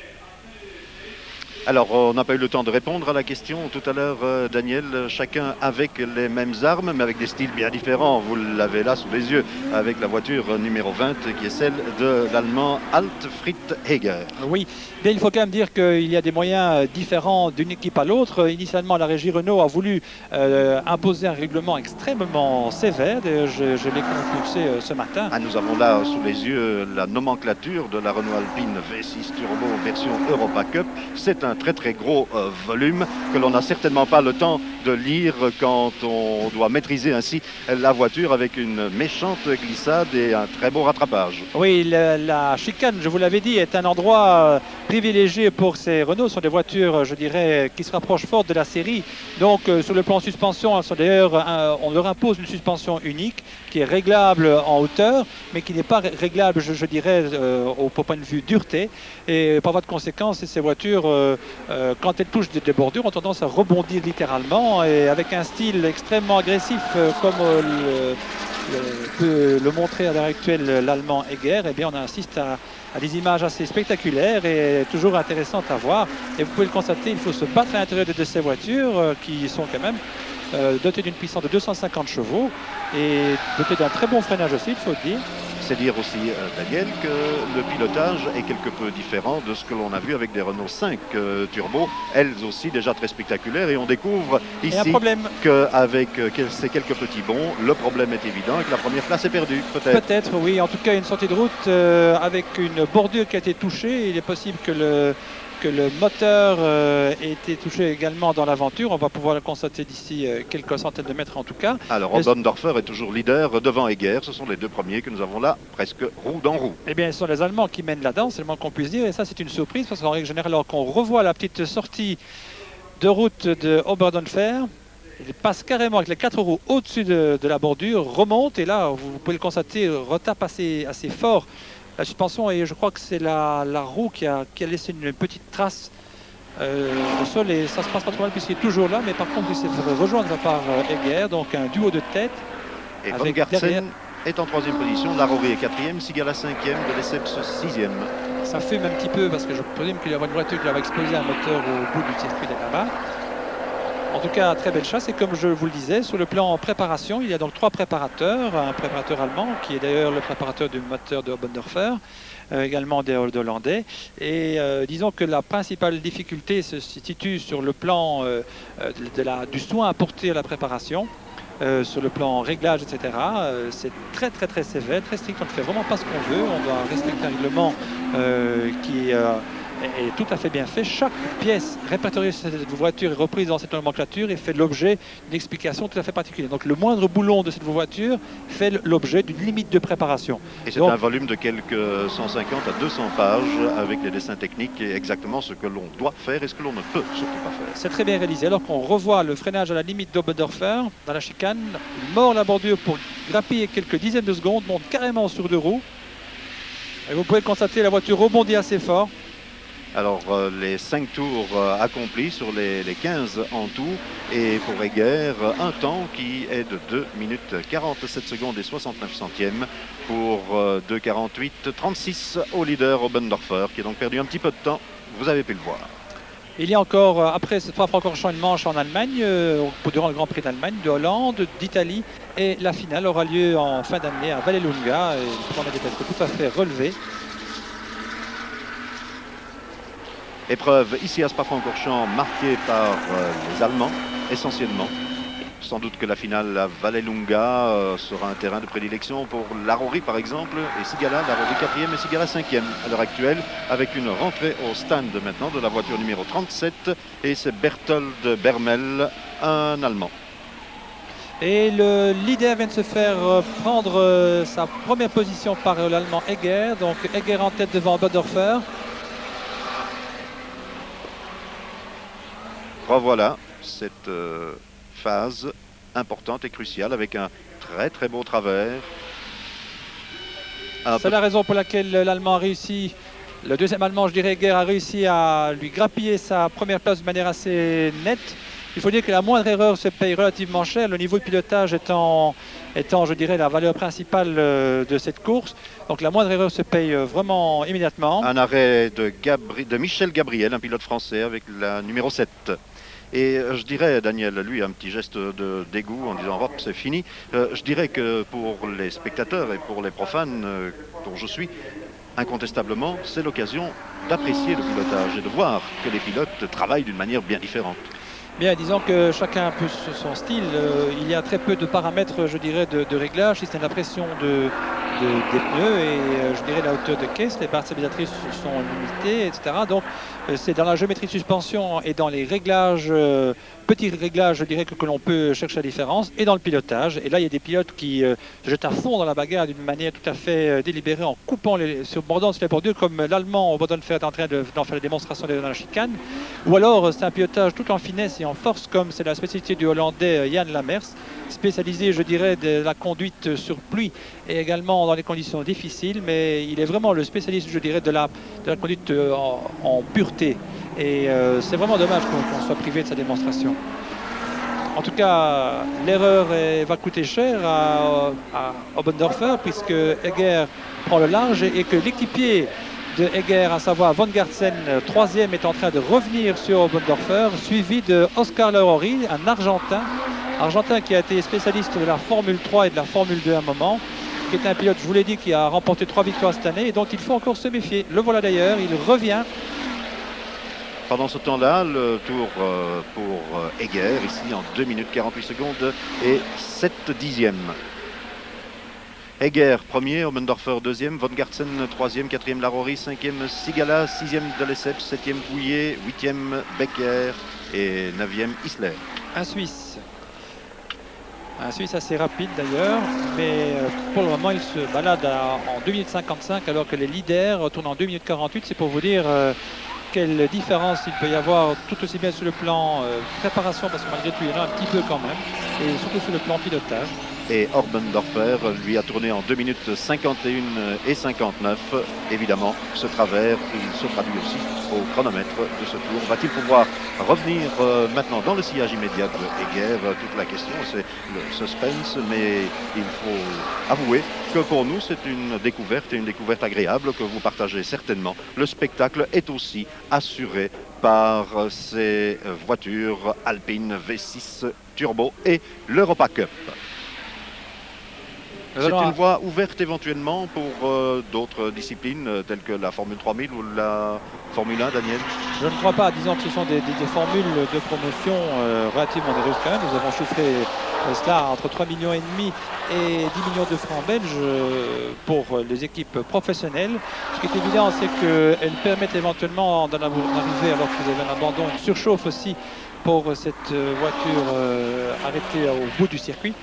Alors, on n'a pas eu le temps de répondre à la question tout à l'heure, Daniel. Chacun avec les mêmes armes, mais avec des styles bien différents. Vous l'avez là sous les yeux, avec la voiture numéro 20, qui est celle de l'Allemand Altfried Heger. Oui, mais il faut quand même dire qu'il y a des moyens différents d'une équipe à l'autre. Initialement, la régie Renault a voulu imposer un règlement extrêmement sévère. Je l'ai compulsé ce matin. Ah, nous avons là sous les yeux la nomenclature de la Renault Alpine V6 Turbo version Europa Cup. C'est un un très très gros volume que l'on n'a certainement pas le temps de lire quand on doit maîtriser ainsi la voiture avec une méchante glissade et un très beau rattrapage. Oui, la chicane, je vous l'avais dit, est un endroit privilégié pour ces Renault. Ce sont des voitures, je dirais, qui se rapprochent fort de la série. Donc, sur le plan suspension, d'ailleurs, on leur impose une suspension unique qui est réglable en hauteur, mais qui n'est pas réglable, je dirais, au point de vue dureté. Et par voie de conséquence, ces voitures, quand elles touchent des bordures, ont tendance à rebondir littéralement et avec un style extrêmement agressif, comme peut le montrer à l'heure actuelle l'allemand Egger. Eh bien, on assiste à des images assez spectaculaires et toujours intéressantes à voir. Et vous pouvez le constater, il faut se battre à l'intérieur de ces voitures qui sont quand même dotées d'une puissance de 250 chevaux et dotées d'un très bon freinage aussi, il faut le dire. C'est dire aussi, Daniel, que le pilotage est quelque peu différent de ce que l'on a vu avec des Renault 5 Turbo, elles aussi déjà très spectaculaires. Et on découvre ici qu'avec ces quelques petits bonds, le problème est évident et que la première place est perdue, peut-être. Peut-être, oui. En tout cas, une sortie de route avec une bordure qui a été touchée. Il est possible que le moteur ait été touché également dans l'aventure. On va pouvoir le constater d'ici quelques centaines de mètres en tout cas. Alors, Oberndorfer est toujours leader devant Egger. Ce sont les deux premiers que nous avons là, presque roue dans roue. Eh bien, ce sont les Allemands qui mènent là-dedans, c'est le moins qu'on puisse dire. Et ça, c'est une surprise parce qu'en règle générale, alors qu'on revoit la petite sortie de route de Oberndorfer, il passe carrément avec les 4 roues au-dessus de la bordure, remonte et là, vous pouvez le constater, retape assez fort la suspension et je crois que c'est la roue qui a laissé une petite trace au sol et ça se passe pas trop mal puisqu'il est toujours là, mais par contre il s'est fait rejoindre par Egger, donc un duo de tête. Et Von Gartzen est en 3e position, Larori est 4e, Sigala 5e, de Lesseps 6e. Ça fume un petit peu parce que je présume qu'il y a une voiture qui va exploser un moteur au bout du circuit là-bas. En tout cas, très belle chasse et comme je vous le disais, sur le plan préparation, il y a donc 3 préparateurs, un préparateur allemand qui est d'ailleurs le préparateur du moteur de Oberndorfer, également des Hollandais. Et disons que la principale difficulté se situe sur le plan du soin apporté à la préparation. Sur le plan réglage, etc. C'est très sévère, très strict. On ne fait vraiment pas ce qu'on veut. On doit respecter un règlement qui est tout à fait bien fait. Chaque pièce répertoriée sur cette voiture est reprise dans cette nomenclature et fait l'objet d'une explication tout à fait particulière. Donc le moindre boulon de cette voiture fait l'objet d'une limite de préparation. Et c'est un volume de quelques 150 à 200 pages avec les dessins techniques et exactement ce que l'on doit faire et ce que l'on ne peut surtout pas faire. C'est très bien réalisé. Alors qu'on revoit le freinage à la limite d'Oberndorfer dans la chicane, il mord la bordure pour grappiller quelques dizaines de secondes, monte carrément sur 2 roues. Et vous pouvez le constater, la voiture rebondit assez fort. Alors, les 5 tours accomplis sur les 15 en tout. Et pour Egger, un temps qui est de 2 minutes 47 secondes et 69 centièmes pour 2,48,36 au leader Oberndorfer, qui a donc perdu un petit peu de temps. Vous avez pu le voir. Il y a encore, après cette Spa-Francorchamps, une manche en Allemagne, durant le Grand Prix d'Allemagne, de Hollande, d'Italie. Et la finale aura lieu en fin d'année à Vallelunga. Et le tournoi est tout à fait relevé. Épreuve ici à Spa-Francorchamps marquée par les Allemands essentiellement. Sans doute que la finale à Vallelunga sera un terrain de prédilection pour Larori par exemple et Sigala, Larori 4e et Sigala 5e à l'heure actuelle avec une rentrée au stand maintenant de la voiture numéro 37 et c'est Berthold Bermel, un Allemand. Et le leader vient de se faire prendre sa première position par l'Allemand Egger, donc Egger en tête devant Oberndorfer. Revoilà cette phase importante et cruciale avec un très beau travers. C'est la raison pour laquelle l'Allemand a réussi, le deuxième Allemand, je dirais, Egger, a réussi à lui grappiller sa première place de manière assez nette. Il faut dire que la moindre erreur se paye relativement cher, le niveau de pilotage étant je dirais, la valeur principale de cette course. Donc la moindre erreur se paye vraiment immédiatement. Un arrêt de Michel Gabriel, un pilote français avec la numéro 7. Et je dirais, Daniel, lui, un petit geste de dégoût en disant « hop, c'est fini ». Je dirais que pour les spectateurs et pour les profanes dont je suis, incontestablement, c'est l'occasion d'apprécier le pilotage et de voir que les pilotes travaillent d'une manière bien différente. Bien, disons que chacun a un peu son style. Il y a très peu de paramètres, je dirais, de réglage, si c'est la pression de des pneus et je dirais la hauteur de caisse, les barres stabilisatrices sont limitées, etc. Donc c'est dans la géométrie de suspension et dans les réglages, petits réglages, je dirais que l'on peut chercher la différence, et dans le pilotage. Et là, il y a des pilotes qui se jettent à fond dans la bagarre d'une manière tout à fait délibérée en coupant sur bordant sur les bordures, comme l'Allemand Bodenfeld est en train d'en faire la démonstration dans la chicane. Ou alors, c'est un pilotage tout en finesse et en force, comme c'est la spécialité du Hollandais Jan Lammers, spécialisé, je dirais, de la conduite sur pluie et également dans les conditions difficiles, mais il est vraiment le spécialiste, je dirais, de la conduite en pureté. Et c'est vraiment dommage qu'on soit privé de sa démonstration. En tout cas, l'erreur va coûter cher à Obendorfer, puisque Egger prend le large et que l'équipier de Egger, à savoir Von Gartzen, troisième, est en train de revenir sur Obendorfer, suivi de Oscar Larori, un Argentin qui a été spécialiste de la Formule 3 et de la Formule 2 à un moment, qui est un pilote, je vous l'ai dit, qui a remporté 3 victoires cette année et dont il faut encore se méfier. Le voilà d'ailleurs, il revient. Pendant ce temps-là, le tour pour Egger, ici en 2 minutes 48 secondes et 7 dixièmes. Egger, premier, Obendorfer, deuxième, Von Gartzen, troisième, quatrième, Larori, cinquième, Sigala, sixième, de Lesseps, septième, Pouillet, huitième, Becker et neuvième, Isler. Un Suisse assez rapide d'ailleurs, mais pour le moment il se balade en 2 minutes 55 alors que les leaders tournent en 2 minutes 48. C'est pour vous dire quelle différence il peut y avoir tout aussi bien sur le plan préparation, parce que malgré tout il y en a un petit peu quand même, et surtout sur le plan pilotage. Et Obendorfer, lui, a tourné en 2 minutes 51 et 59. Évidemment, ce travers, il se traduit aussi au chronomètre de ce tour. Va-t-il pouvoir revenir maintenant dans le sillage immédiat de Egger? Toute la question, c'est le suspense, mais il faut avouer que pour nous, c'est une découverte, et une découverte agréable que vous partagez certainement. Le spectacle est aussi assuré par ces voitures Alpine V6 Turbo et l'Europa Cup. C'est une voie ouverte éventuellement pour d'autres disciplines telles que la Formule 3000 ou la Formule 1, Daniel? Je ne crois pas, disons que ce sont des formules de promotion relativement onéreuses quand même. Nous avons chiffré cela entre 3,5 millions et 10 millions de francs belges pour les équipes professionnelles. Ce qui est évident, c'est qu'elles permettent éventuellement d'en arriver, alors que vous avez un abandon, une surchauffe aussi pour cette voiture arrêtée au bout du circuit.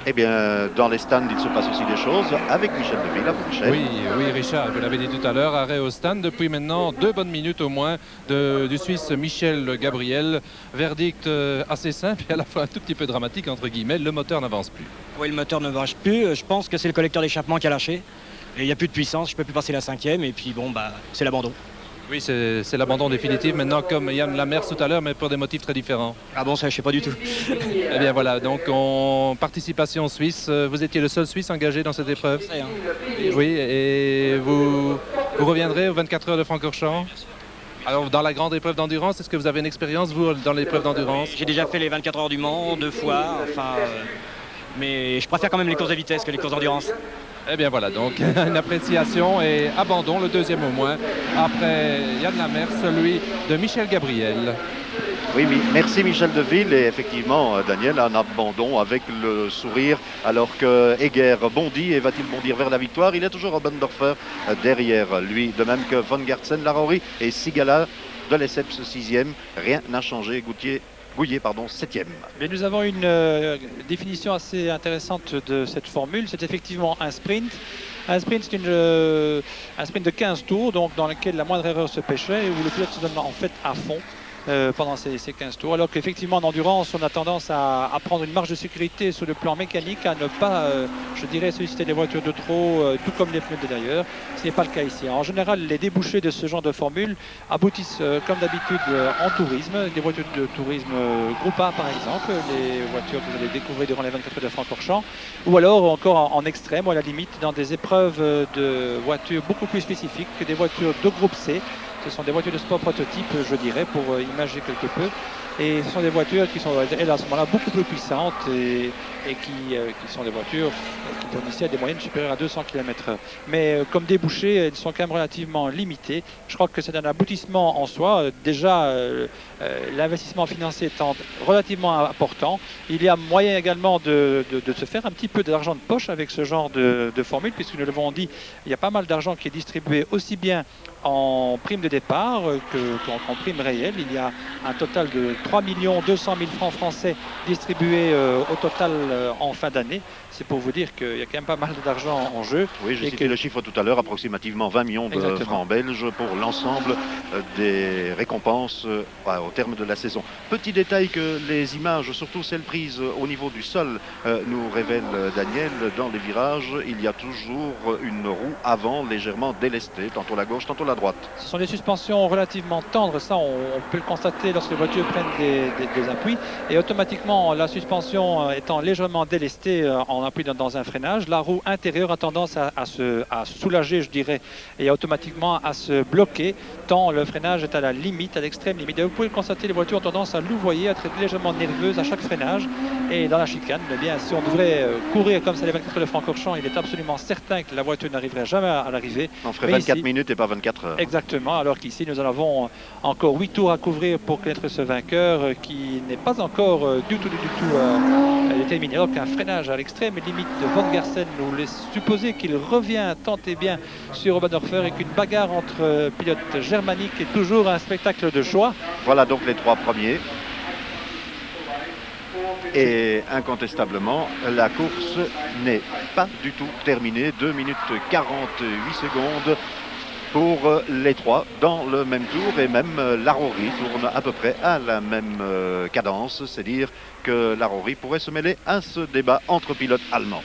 Eh bien, dans les stands, il se passe aussi des choses avec Michel Deville. À vous, Michel. Oui, Richard, vous l'avez dit tout à l'heure, arrêt au stand depuis maintenant 2 bonnes minutes au moins du Suisse Michel Gabriel. Verdict assez simple et à la fois un tout petit peu dramatique, entre guillemets, le moteur n'avance plus. Oui, le moteur ne marche plus. Je pense que c'est le collecteur d'échappement qui a lâché. Et il n'y a plus de puissance, je ne peux plus passer la 5e et puis bon, c'est l'abandon. Oui, c'est l'abandon définitif. Maintenant, comme Jan Lammers tout à l'heure, mais pour des motifs très différents. Ah bon, ça, je ne sais pas du tout. Eh bien voilà, donc en participation suisse, vous étiez le seul Suisse engagé dans cette épreuve. Oui, et vous reviendrez aux 24 heures de Francorchamps. Alors, dans la grande épreuve d'endurance, est-ce que vous avez une expérience, vous, dans l'épreuve d'endurance? J'ai déjà fait les 24 heures du Mans 2 fois, mais je préfère quand même les courses de vitesse que les courses d'endurance. Eh bien voilà, donc une appréciation et abandon, le deuxième au moins, après Jan Lammers, celui de Michel Gabriel. Oui, merci Michel Deville. Et effectivement, Daniel, un abandon avec le sourire, alors que Egger bondit et va-t-il bondir vers la victoire? Il est toujours Obendorfer derrière lui, de même que Von Gartzen, Larori et Sigala de Lesseps 6e. Rien n'a changé. Gouillet, 7e. Mais nous avons une définition assez intéressante de cette formule. C'est effectivement un sprint. Un sprint, c'est un sprint de 15 tours, donc dans lequel la moindre erreur se pêcherait et où le pilote se donne en fait à fond pendant ces 15 tours. Alors qu'effectivement, en endurance, on a tendance à prendre une marge de sécurité sur le plan mécanique, à ne pas, je dirais, solliciter les voitures de trop, tout comme les pneus d'ailleurs. Ce n'est pas le cas ici. En général, les débouchés de ce genre de formule aboutissent, comme d'habitude, en tourisme. Des voitures de tourisme groupe A, par exemple, les voitures que vous allez découvrir durant les 24 heures de Francorchamps, ou alors encore en extrême, ou à la limite, dans des épreuves de voitures beaucoup plus spécifiques que des voitures de groupe C. Ce sont des voitures de sport prototype, je dirais, pour imager quelque peu. Et ce sont des voitures qui sont à ce moment-là beaucoup plus puissantes et qui sont des voitures qui tournent ici à des moyennes supérieures à 200 km/h. Mais comme débouchés, elles sont quand même relativement limitées. Je crois que c'est un aboutissement en soi. Déjà, l'investissement financier étant relativement important, il y a moyen également de se faire un petit peu d'argent de poche avec ce genre de formule, puisque nous l'avons dit, il y a pas mal d'argent qui est distribué aussi bien en prime de départ qu'en prime réelle. Il y a un total de 3 200 000 francs français distribués au total en fin d'année. C'est pour vous dire qu'il y a quand même pas mal d'argent en jeu. Oui, j'ai cité le chiffre tout à l'heure, approximativement 20 millions de francs belges pour l'ensemble des récompenses au terme de la saison. Petit détail que les images, surtout celles prises au niveau du sol, nous révèlent, Daniel, dans les virages, il y a toujours une roue avant légèrement délestée, tantôt la gauche, tantôt la droite. Ce sont des suspensions relativement tendres, ça on peut le constater lorsque les voitures prennent des appuis, et automatiquement la suspension étant légèrement délestée en appui dans un freinage, la roue intérieure a tendance à se soulager, je dirais, et automatiquement à se bloquer, tant le freinage est à la limite, à l'extrême limite. Et vous pouvez le constater, les voitures ont tendance à louvoyer, à être légèrement nerveuses à chaque freinage, et dans la chicane, eh bien, si on devrait courir comme ça les 24 heures de Francorchamps, il est absolument certain que la voiture n'arriverait jamais à l'arrivée. On ferait 24 minutes et pas 24 heures. Exactement, alors qu'ici nous en avons encore 8 tours à couvrir pour connaître ce vainqueur qui n'est pas encore du tout déterminé. Alors qu'un freinage à l'extrême limite de Von Garsen nous laisse supposer qu'il revient tant et bien sur Oberdorfer et qu'une bagarre entre pilotes germaniques est toujours un spectacle de choix. Voilà donc les trois premiers. Et incontestablement, la course n'est pas du tout terminée. 2 minutes 48 secondes pour les trois dans le même tour, et même Larori tourne à peu près à la même cadence. C'est dire que Larori pourrait se mêler à ce débat entre pilotes allemands.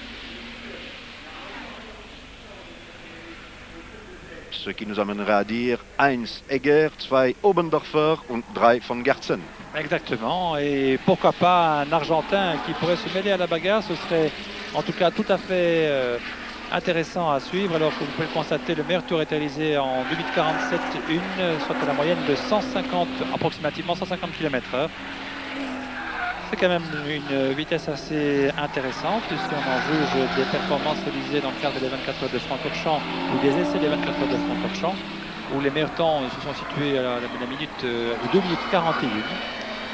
Ce qui nous amènerait à dire 1 Egger, 2 Oberdorfer und 3 Von Gartsen. Exactement, et pourquoi pas un Argentin qui pourrait se mêler à la bagarre, ce serait en tout cas tout à fait intéressant à suivre. Alors que vous pouvez le constater, le meilleur tour est réalisé en 2 minutes 47,1, soit à la moyenne de 150, approximativement 150 km/h. C'est quand même une vitesse assez intéressante, puisqu'on en juge des performances réalisées dans le cadre des 24 heures de Francorchamps ou des essais des 24 heures de Francorchamps, où les meilleurs temps se sont situés à la minute 2 minutes 41.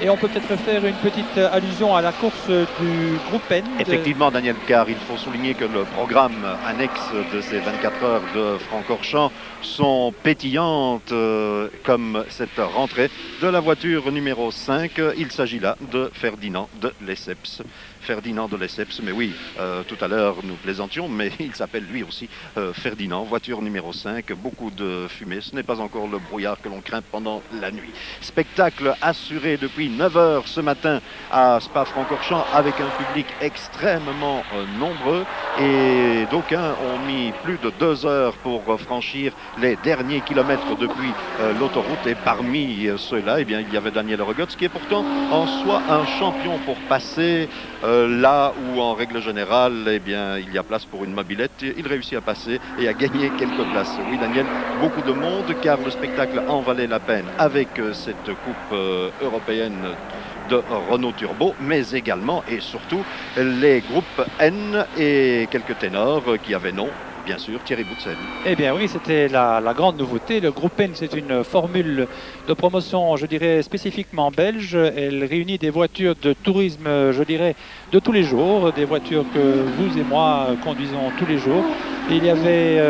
Et on peut peut-être faire une petite allusion à la course du groupe N. Effectivement, Daniel, car il faut souligner que le programme annexe de ces 24 heures de Francorchamps sont pétillantes comme cette rentrée de la voiture numéro 5. Il s'agit là de Ferdinand de Lesseps. Ferdinand de Lesseps, mais oui, tout à l'heure nous plaisantions, mais il s'appelle lui aussi Ferdinand, voiture numéro 5, beaucoup de fumée, ce n'est pas encore le brouillard que l'on craint pendant la nuit. Spectacle assuré depuis 9 heures ce matin à Spa-Francorchamps avec un public extrêmement nombreux, et d'aucuns ont mis plus de 2 heures pour franchir les derniers kilomètres depuis l'autoroute, et parmi ceux-là, eh bien, il y avait Daniel Rogots qui est pourtant en soi un champion pour passer là où en règle générale eh bien, il y a place pour une mobilette. Il réussit à passer et à gagner quelques places. Oui, Daniel, beaucoup de monde, car le spectacle en valait la peine avec cette coupe européenne de Renault Turbo, mais également et surtout les groupes N et quelques ténors qui avaient nom. Bien sûr, Thierry Boutsen. Eh bien oui, c'était la grande nouveauté. Le groupe N, c'est une formule de promotion, je dirais, spécifiquement belge. Elle réunit des voitures de tourisme, je dirais, de tous les jours, des voitures que vous et moi conduisons tous les jours. Et il y avait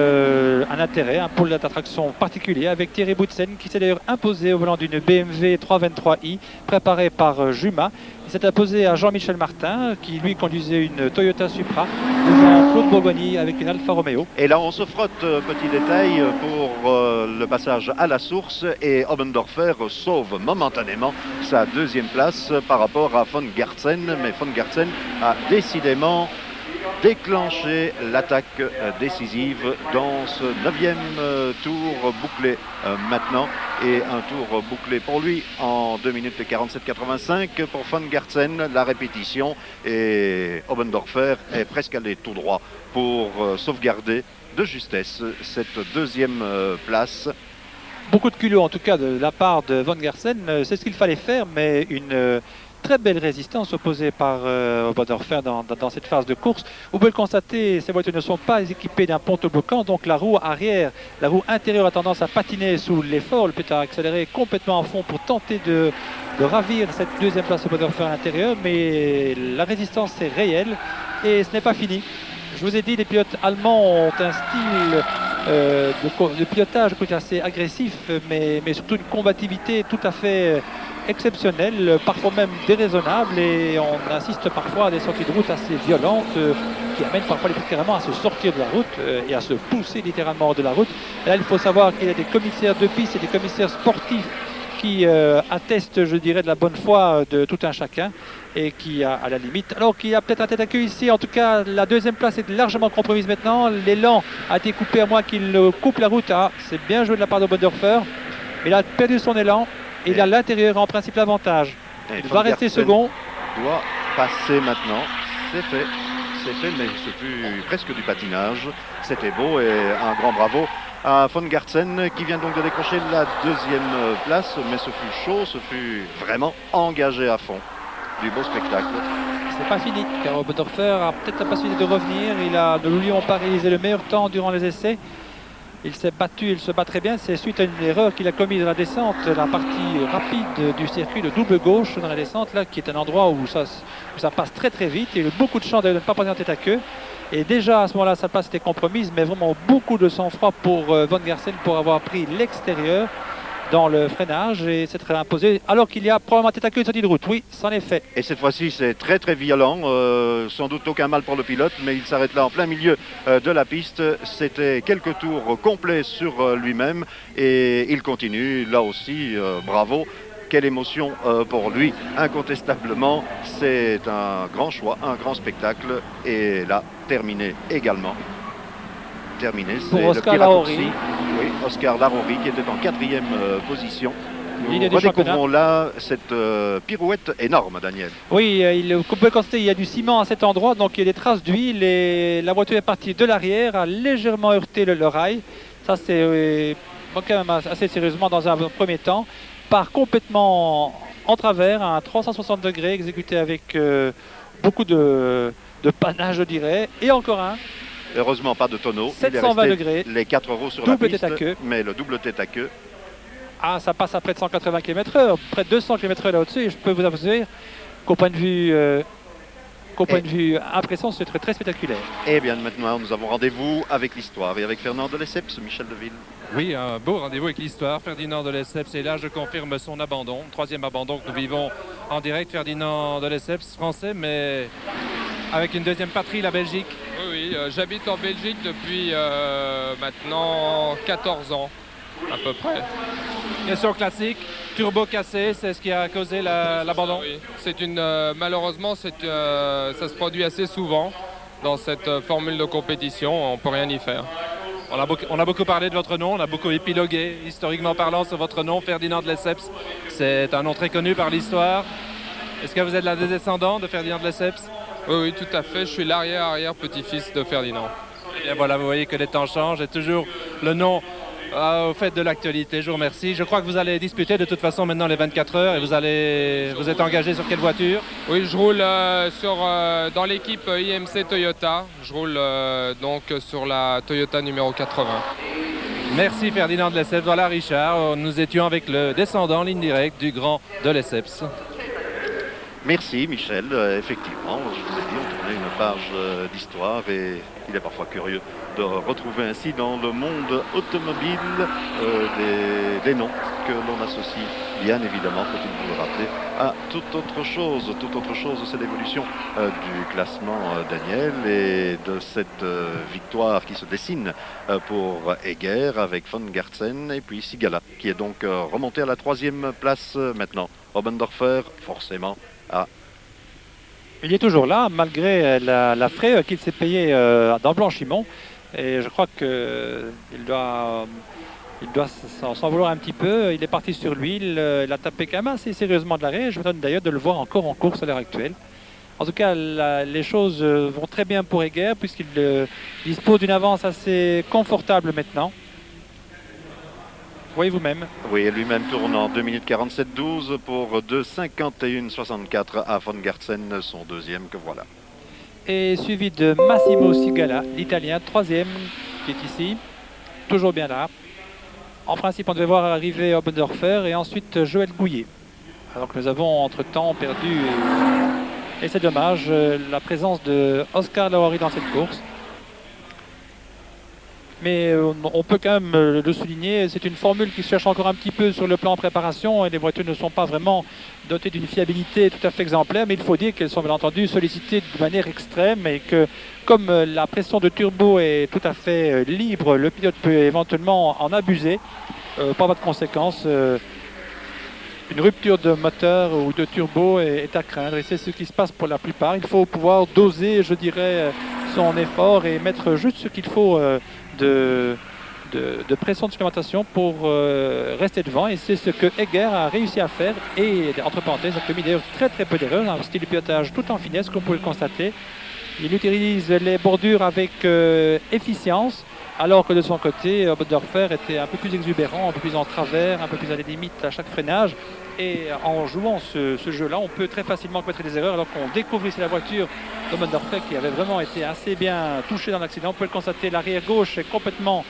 un intérêt, un pôle d'attraction particulier avec Thierry Boutsen, qui s'est d'ailleurs imposé au volant d'une BMW 323i préparée par Juma. Il s'est imposé à Jean-Michel Martin, qui lui conduisait une Toyota Supra, devant Claude Bourgogne avec une Alfa Romeo. Et là, on se frotte, petit détail, pour le passage à la source, et Oberdorfer sauve momentanément sa deuxième place par rapport à Von Gartsen. Mais Von Gartsen a décidément déclenché l'attaque décisive dans ce 9e tour bouclé maintenant, et un tour bouclé pour lui en 2 minutes 47,85 pour Von Gartsen, la répétition, et Oberdorfer est presque allé tout droit pour sauvegarder de justesse cette deuxième place. beaucoup de culot en tout cas de la part de Van Garsen. C'est ce qu'il fallait faire, mais une très belle résistance opposée par Bodenhofer dans cette phase de course. Vous pouvez le constater, ces voitures ne sont pas équipées d'un ponton bloquant, donc la roue arrière, la roue intérieure a tendance à patiner sous l'effort. Le pilote a accéléré complètement à fond pour tenter de ravir cette deuxième place au Bodenhofer à l'intérieur, mais la résistance est réelle et ce n'est pas fini. Je vous ai dit, les pilotes allemands ont un style de pilotage assez agressif, mais surtout une combativité tout à fait exceptionnelle, parfois même déraisonnable, et on assiste parfois à des sorties de route assez violentes qui amènent parfois les pilotes carrément à se sortir de la route et à se pousser littéralement hors de la route. Et là, il faut savoir qu'il y a des commissaires de piste et des commissaires sportifs qui attestent, je dirais, de la bonne foi de tout un chacun et qui a à la limite, alors qu'il y a peut-être un tête à queue ici. En tout cas, la deuxième place est largement compromise maintenant. L'élan a été coupé à moins qu'il coupe la route. Ah, c'est bien joué de la part de Bodenhofer. Il a perdu son élan et il a l'intérieur en principe l'avantage. Il va rester second. Doit passer maintenant. C'est fait, mais ce fut presque du patinage. C'était beau et un grand bravo à Von Gartsen qui vient donc de décrocher la deuxième place, mais ce fut chaud, ce fut vraiment engagé à fond. Du beau spectacle. C'est pas fini, car Bodenhofer a peut-être la possibilité de revenir. Ne lui ont pas réalisé le meilleur temps durant les essais. Il s'est battu, il se bat très bien. C'est suite à une erreur qu'il a commise dans la descente, la partie rapide du circuit, le double gauche dans la descente, là, qui est un endroit où ça passe très très vite. Il a eu beaucoup de chance de ne pas prendre en tête à queue. Et déjà à ce moment-là, sa place était compromise, mais vraiment beaucoup de sang-froid pour Von Garsen pour avoir pris l'extérieur dans le freinage et s'être imposé alors qu'il y a probablement tête à queue de sortie de route. Oui, c'en est fait. Et cette fois-ci, c'est très très violent. Sans doute aucun mal pour le pilote, mais il s'arrête là en plein milieu de la piste. C'était quelques tours complets sur lui-même et il continue. Là aussi, bravo. Quelle émotion pour lui. Incontestablement, c'est un grand choix, un grand spectacle. Et là, terminé également. Terminé, c'est le petit raccourci. Oui, Oscar Larori qui était en 4e position. Nous redécouvrons là cette pirouette énorme, Daniel. Oui, vous pouvez constater qu'il y a du ciment à cet endroit, donc il y a des traces d'huile et la voiture est partie de l'arrière, a légèrement heurté le rail. Ça, c'est quand même assez sérieusement dans un premier temps. Part complètement en travers, à un 360 degrés, exécuté avec beaucoup de panache, je dirais, et encore un. Heureusement, pas de tonneau. 720 degrés. Les 4 roues sur double la piste, tête à queue. Mais le double tête à queue. Ah, ça passe à près de 180 km/h, près de 200 km/h là au-dessus. Je peux vous avouer qu'au point de vue impression, c'est très, très spectaculaire. Et bien maintenant, nous avons rendez-vous avec l'histoire et avec Fernand de Lesseps, Michel Deville. Oui, un beau rendez-vous avec l'histoire. Ferdinand de Lesseps, et là je confirme son abandon, troisième abandon que nous vivons en direct. Ferdinand de Lesseps, français, mais avec une deuxième patrie, la Belgique. Oui, j'habite en Belgique depuis maintenant 14 ans, à peu près. Question classique, turbo cassé, c'est ce qui a causé l'abandon. Oui. Malheureusement, ça se produit assez souvent dans cette formule de compétition, on ne peut rien y faire. On a beaucoup parlé de votre nom, on a beaucoup épilogué, historiquement parlant, sur votre nom, Ferdinand de Lesseps. C'est un nom très connu par l'histoire. Est-ce que vous êtes la descendant de Ferdinand de Lesseps? Oui, tout à fait. Je suis l'arrière-petit-fils de Ferdinand. Et voilà, vous voyez que les temps changent et toujours le nom au fait de l'actualité. Je vous remercie. Je crois que vous allez disputer de toute façon maintenant les 24 heures et vous êtes engagé sur quelle voiture? Oui, je roule dans l'équipe IMC Toyota. Je roule donc sur la Toyota numéro 80. Merci Ferdinand de Lesseps. Voilà Richard, nous étions avec le descendant en ligne directe du grand de Lesseps. Merci Michel, effectivement, je vous ai dit, on tournait une page d'histoire et il est parfois curieux de retrouver ainsi dans le monde automobile des noms que l'on associe, bien évidemment, faut-il vous le rappeler, à toute autre chose. Toute autre chose, c'est l'évolution du classement, Daniel, et de cette victoire qui se dessine pour Egger avec Von Gartsen et puis Sigala, qui est donc remonté à la 3e place maintenant. Obendorfer, forcément. Il est toujours là, malgré la frais qu'il s'est payé dans Blanchimont. Et je crois qu'il doit s'en vouloir un petit peu. Il est parti sur l'huile, il a tapé quand même assez sérieusement de l'arrêt. Je m'étonne d'ailleurs de le voir encore en course à l'heure actuelle. En tout cas, les choses vont très bien pour Egger, puisqu'il dispose d'une avance assez confortable maintenant. Voyez vous-même. Oui, lui-même tourne en 2 minutes 47-12 pour 2:51-64 à Von Gartzen, son deuxième que voilà. Et suivi de Massimo Sigala, l'Italien, troisième, qui est ici, toujours bien là. En principe, on devait voir arriver Obendorfer et ensuite Joël Gouillet. Alors que nous avons entre-temps perdu, et c'est dommage, la présence de Oscar Lahorie dans cette course. Mais on peut quand même le souligner, c'est une formule qui se cherche encore un petit peu sur le plan préparation et les voitures ne sont pas vraiment dotées d'une fiabilité tout à fait exemplaire, mais il faut dire qu'elles sont bien entendu sollicitées de manière extrême et que comme la pression de turbo est tout à fait libre, le pilote peut éventuellement en abuser, pas de conséquences. Une rupture de moteur ou de turbo est à craindre et c'est ce qui se passe pour la plupart. Il faut pouvoir doser, je dirais, son effort et mettre juste ce qu'il faut de pression de supplémentation pour rester devant et c'est ce que Egger a réussi à faire et entre parenthèses a commis d'ailleurs très peu d'erreurs, un style de pilotage tout en finesse comme vous pouvez le constater. Il utilise les bordures avec efficience alors que de son côté Obendorfer était un peu plus exubérant, un peu plus en travers, un peu plus à la limite à chaque freinage et en jouant ce jeu-là on peut très facilement commettre des erreurs alors qu'on découvre ici la voiture d'Obendorfer qui avait vraiment été assez bien touchée dans l'accident. On peut le constater, l'arrière gauche est complètement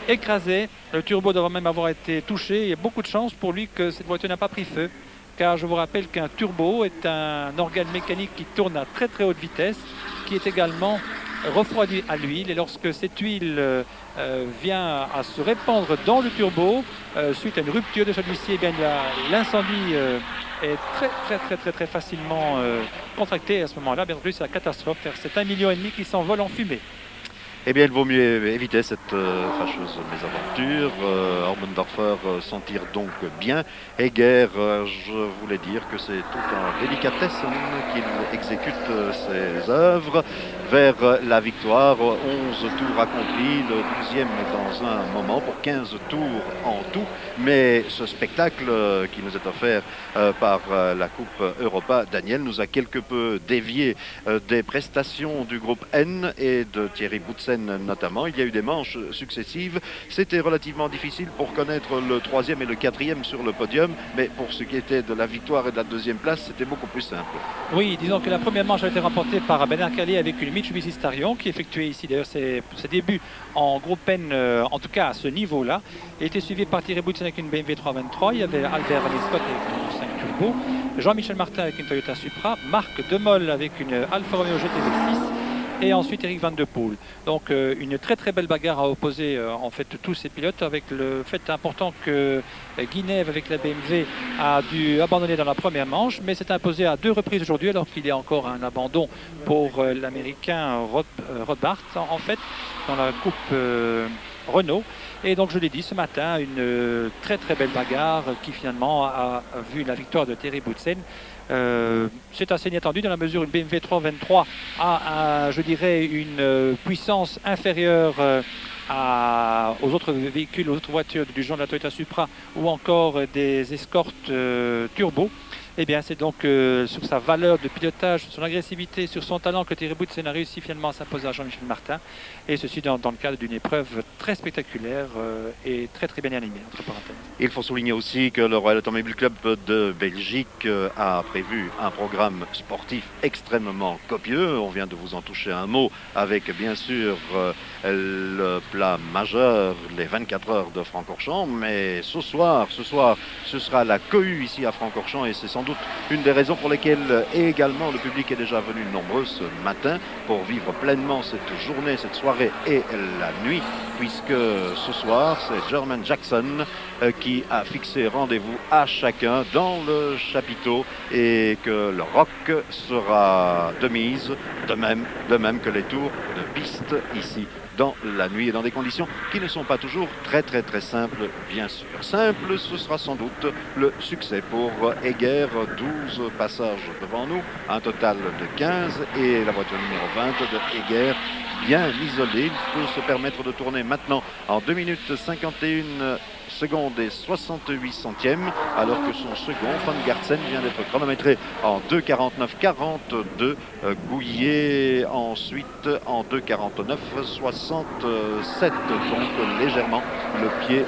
écrasé, le turbo doit même avoir été touché. Il y a beaucoup de chance pour lui que cette voiture n'a pas pris feu car je vous rappelle qu'un turbo est un organe mécanique qui tourne à très haute vitesse qui est également refroidi à l'huile et lorsque cette huile vient à se répandre dans le turbo suite à une rupture de celui-ci, eh bien l'incendie est très facilement contracté à ce moment-là. Bien entendu c'est la catastrophe car c'est 1,5 million qui s'envole en fumée. Eh bien, il vaut mieux éviter cette fâcheuse mésaventure. Obendorfer s'en tire donc bien. Egger, je voulais dire que c'est tout en délicatesse qu'il exécute ses œuvres vers la victoire. 11 tours accomplis, le 12e dans un moment pour 15 tours en tout. Mais ce spectacle qui nous est offert par la Coupe Europa, Daniel, nous a quelque peu dévié des prestations du groupe N et de Thierry Boutsen notamment. Il y a eu des manches successives. C'était relativement difficile pour connaître le 3e et le 4e sur le podium, mais pour ce qui était de la victoire et de la 2e place, c'était beaucoup plus simple. Oui, disons que la première manche a été remportée par Bernard Callier avec une Mitsubishi Starion qui effectuait ici d'ailleurs ses débuts en groupe N, en tout cas à ce niveau-là. Il a été suivi par Thierry Boutsen avec une BMW 323. Il y avait Albert Scott avec une 5 Turbo, Jean-Michel Martin avec une Toyota Supra, Marc Demol avec une Alfa Romeo GTV6 et ensuite Eric Van de Poel. Donc une très belle bagarre à opposer en fait tous ces pilotes avec le fait important que Guinève avec la BMW a dû abandonner dans la première manche mais s'est imposé à 2 reprises aujourd'hui alors qu'il y a encore un abandon pour l'américain Rothbard en fait dans la coupe Renault. Et donc je l'ai dit ce matin, une très belle bagarre qui finalement a vu la victoire de Thierry Boutsen. C'est assez inattendu dans la mesure où une BMW 323 a, je dirais, une puissance inférieure aux autres véhicules, aux autres voitures du genre de la Toyota Supra ou encore des escortes turbo. Eh bien, c'est donc sur sa valeur de pilotage, sur son agressivité, sur son talent que Thierry Boutsen a réussi finalement à s'imposer à Jean-Michel Martin. Et ceci dans le cadre d'une épreuve très spectaculaire et très bien animée, entre parenthèses. Il faut souligner aussi que le Royal Automobile Club de Belgique a prévu un programme sportif extrêmement copieux. On vient de vous en toucher un mot avec bien sûr le plat majeur, les 24 heures de Francorchamps. Mais ce soir, ce sera la cohue ici à Francorchamps et c'est sans doute une des raisons pour lesquelles également le public est déjà venu nombreux ce matin pour vivre pleinement cette journée, cette soirée et la nuit, puisque ce soir c'est Jermaine Jackson qui a fixé rendez-vous à chacun dans le chapiteau et que le rock sera de mise, de même que les tours de piste ici dans la nuit et dans des conditions qui ne sont pas toujours très simples, bien sûr. Simple, ce sera sans doute le succès pour Egger, 12 passages devant nous, un total de 15 et la voiture numéro 20 de Egger bien isolé. Il peut se permettre de tourner maintenant en 2 minutes 51 secondes et 68 centièmes, alors que son second, Van Gartsen, vient d'être chronométré en 2,49,42. Gouillet ensuite en 2,49,67. Donc légèrement le pied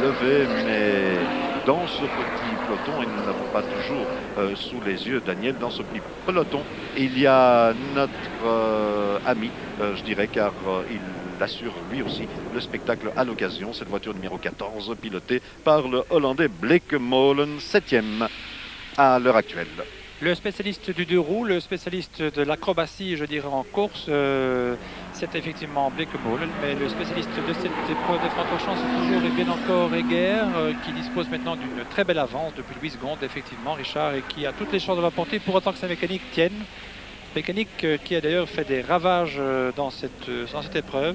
levé, mais dans ce petit peloton, et nous n'avons pas toujours sous les yeux Daniel, dans ce petit peloton, il y a notre ami, je dirais, car il assure lui aussi le spectacle à l'occasion. Cette voiture numéro 14, pilotée par le Hollandais Bleekemolen, 7e à l'heure actuelle. Le spécialiste du deux roues, le spécialiste de l'acrobatie, je dirais, en course, c'est effectivement Bleekemolen, mais le spécialiste de cette épreuve de Francorchamps, c'est toujours et bien encore Egger, qui dispose maintenant d'une très belle avance depuis 8 secondes, effectivement, Richard, et qui a toutes les chances de l'emporter pour autant que sa mécanique tienne. Mécanique qui a d'ailleurs fait des ravages dans cette épreuve.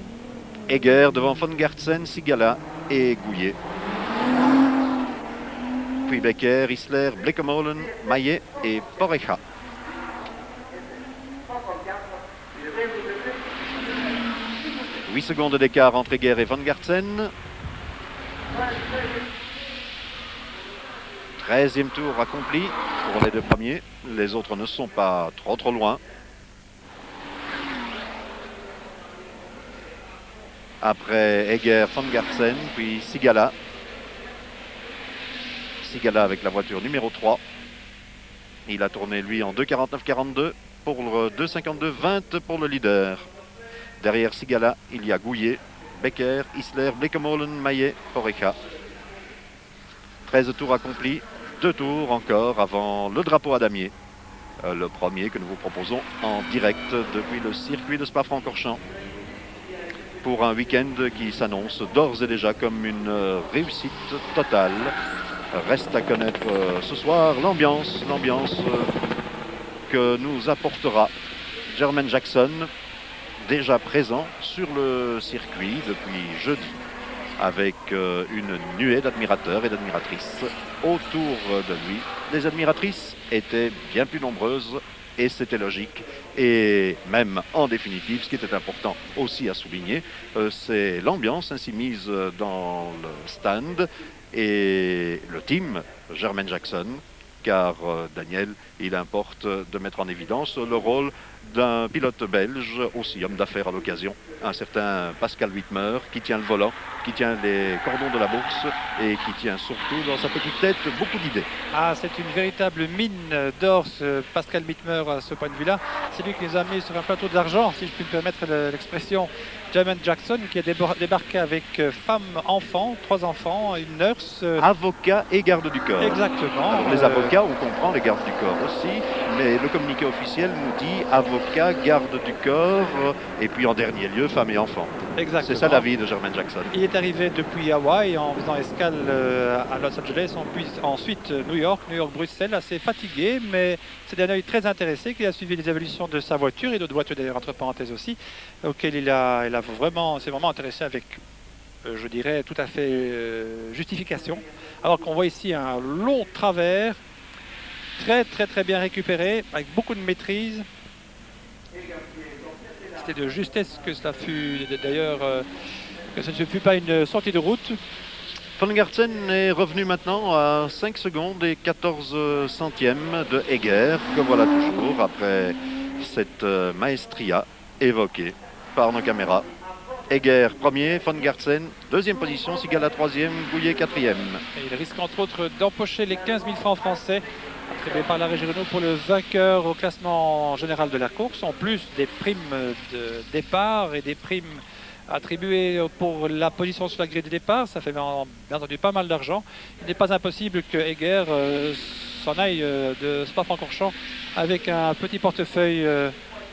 Egger devant Van Gartsen, Sigala et Gouillet. Puis Becker, Isler, Bleekemolen, Maillet et Poreja. « 8 secondes d'écart entre Egger et Van Gartsen. 13e tour accompli pour les deux premiers. Les autres ne sont pas trop loin. Après Egger, Van Gartsen, puis Sigala. Sigala avec la voiture numéro 3. Il a tourné lui en 2,49,42 pour le 2,52,20 pour le leader. Derrière Sigala, il y a Gouillet, Becker, Isler, Bleekemolen, Maillet, Poreja. 13 tours accomplis, 2 tours encore avant le drapeau à damier. Le premier que nous vous proposons en direct depuis le circuit de Spa-Francorchamps, pour un week-end qui s'annonce d'ores et déjà comme une réussite totale. Reste à connaître ce soir l'ambiance que nous apportera Jermaine Jackson, déjà présent sur le circuit depuis jeudi, avec une nuée d'admirateurs et d'admiratrices autour de lui. Les admiratrices étaient bien plus nombreuses et c'était logique. Et même en définitive, ce qui était important aussi à souligner, c'est l'ambiance ainsi mise dans le stand et le team Jermaine Jackson, car Daniel, il importe de mettre en évidence le rôle d'un pilote belge, aussi homme d'affaires à l'occasion, un certain Pascal Wittmer, qui tient le volant, qui tient les cordons de la bourse et qui tient surtout dans sa petite tête beaucoup d'idées. Ah, c'est une véritable mine d'or, ce Pascal Wittmer, à ce point de vue-là. C'est lui qui nous a mis sur un plateau d'argent, si je puis me permettre l'expression, Jermaine Jackson, qui a débarqué avec femme, enfant, 3 enfants, une nurse. Avocat et garde du corps. Exactement. Alors, les avocats, on comprend les gardes du corps aussi, mais le communiqué officiel nous dit avocat, garde du corps, et puis en dernier lieu, femme et enfant. Exactement. C'est ça la vie de Jermaine Jackson. Il est arrivé depuis Hawaï en faisant escale à Los Angeles, ensuite New York, Bruxelles, assez fatigué, mais c'est d'un œil très intéressé qui a suivi les évolutions de sa voiture et d'autres voitures d'ailleurs entre parenthèses aussi, auquel il a vraiment, s'est vraiment intéressé avec, je dirais, tout à fait justification. Alors qu'on voit ici un long travers, très bien récupéré, avec beaucoup de maîtrise. C'était de justesse que cela fut, d'ailleurs, que ce ne fut pas une sortie de route. Van Gartsen est revenu maintenant à 5 secondes et 14 centièmes de Egger, que voilà toujours après cette maestria évoquée par nos caméras. Egger premier, Van Gartsen deuxième position, Sigala troisième, Gouillet quatrième. Et il risque entre autres d'empocher les 15 000 francs français attribués par la Régie Renault pour le vainqueur au classement général de la course, en plus des primes de départ et des primes attribuées pour la position sur la grille de départ. Ça fait bien entendu pas mal d'argent. Il n'est pas impossible que Egger s'en aille de Spa-Francorchamps avec un petit portefeuille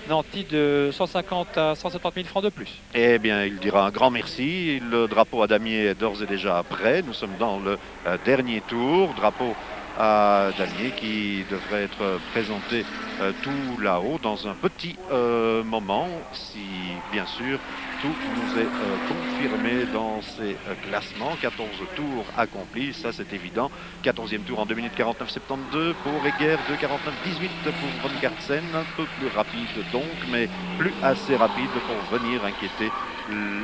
nanti de 150 à 170 000 francs de plus. Eh bien, il dira un grand merci. Le drapeau à damier est d'ores et déjà prêt. Nous sommes dans le dernier tour. Drapeau à damier qui devrait être présenté tout là-haut dans un petit moment, si bien sûr tout nous est confirmé dans ces classements. 14 tours accomplis, ça c'est évident. 14e tour en 2 minutes 49,72 pour Egger, 2,49,18 pour Von Gartzen. Un peu plus rapide donc, mais plus assez rapide pour venir inquiéter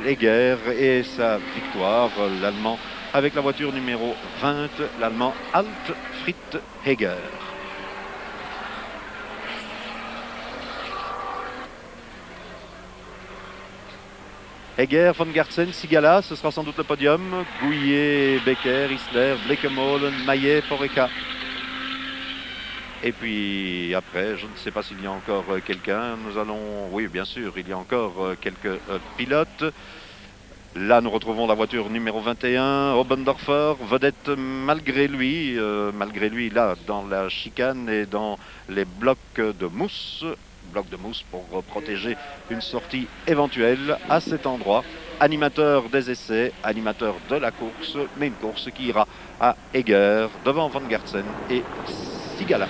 Egger et sa victoire. L'Allemand avec la voiture numéro 20, l'Allemand Altfried Egger. Egger, Von Gartzen, Sigala, ce sera sans doute le podium. Gouillet, Becker, Isler, Blekemolen, Maillet, Poreka. Et puis après, je ne sais pas s'il y a encore quelqu'un. Nous allons, oui bien sûr, il y a encore quelques pilotes. Là, nous retrouvons la voiture numéro 21, Obendorfer, vedette malgré lui, là, dans la chicane et dans les blocs de mousse pour protéger une sortie éventuelle à cet endroit. Animateur des essais, animateur de la course, mais une course qui ira à Egger, devant Von Gartzen et Sigala.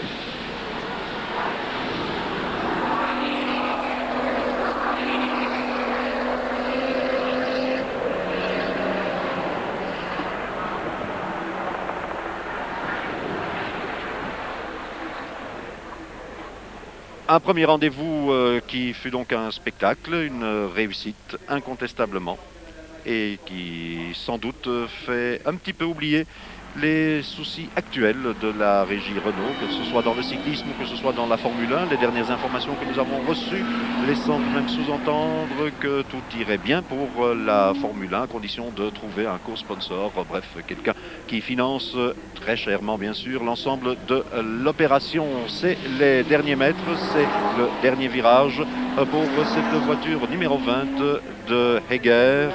Un premier rendez-vous qui fut donc un spectacle, une réussite incontestablement et qui sans doute fait un petit peu oublier les soucis actuels de la régie Renault, que ce soit dans le cyclisme, que ce soit dans la Formule 1. Les dernières informations que nous avons reçues laissant tout de même sous-entendre que tout irait bien pour la Formule 1, à condition de trouver un co-sponsor, bref, quelqu'un qui finance très chèrement, bien sûr, l'ensemble de l'opération. C'est les derniers mètres, c'est le dernier virage pour cette voiture numéro 20 de Egger.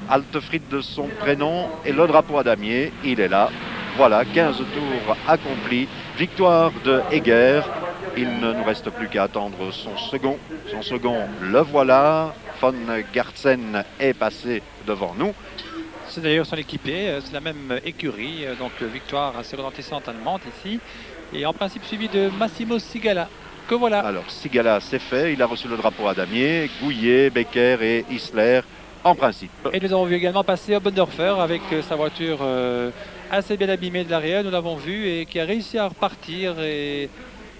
Altfried de son prénom et le drapeau à damier, il est là. Voilà, 15 tours accomplis. Victoire de Egger. Il ne nous reste plus qu'à attendre son second. Son second, le voilà. Von Gartzen est passé devant nous. C'est d'ailleurs son équipier, c'est la même écurie, donc victoire assez retentissante allemande ici. Et en principe suivi de Massimo Sigala. Que voilà. Alors Sigala, c'est fait. Il a reçu le drapeau à damier. Gouillet, Becker et Isler. En principe. Et nous avons vu également passer Obendorfer avec sa voiture assez bien abîmée de l'arrière, nous l'avons vu, et qui a réussi à repartir. Et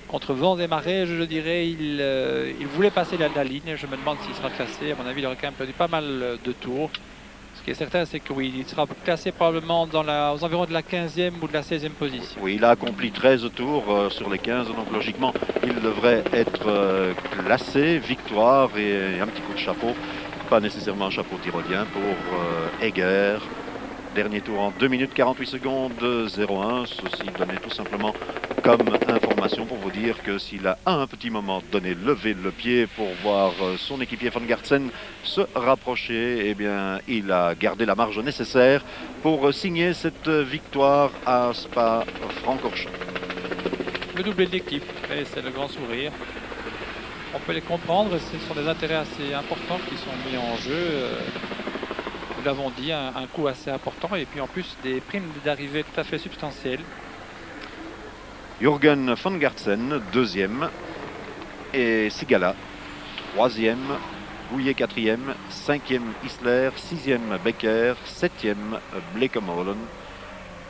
contre vents et marées, je dirais, il voulait passer la ligne. Je me demande s'il sera classé. À mon avis, il aurait quand même perdu pas mal de tours. Ce qui est certain, c'est que oui, il sera classé probablement aux environs de la 15e ou de la 16e position. Oui, il a accompli 13 tours sur les 15, donc logiquement, il devrait être classé. Victoire et un petit coup de chapeau. Pas nécessairement un chapeau tyrolien pour Egger. Dernier tour en 2 minutes 48 secondes 0,1. Ceci donnait tout simplement comme information pour vous dire que s'il a à un petit moment donné levé le pied pour voir son équipier Von Gartzen se rapprocher, eh bien il a gardé la marge nécessaire pour signer cette victoire à Spa-Francorchamps. Le doublé de l'équipe, et c'est le grand sourire. On peut les comprendre, ce sont des intérêts assez importants qui sont mis en jeu. Nous l'avons dit, un coût assez important et puis en plus des primes d'arrivée tout à fait substantielles. Jürgen Von Gartzen, 2e, et Sigala, 3e, Gouillet 4e, 5e Isler, 6e Becker, 7e Blekemolen.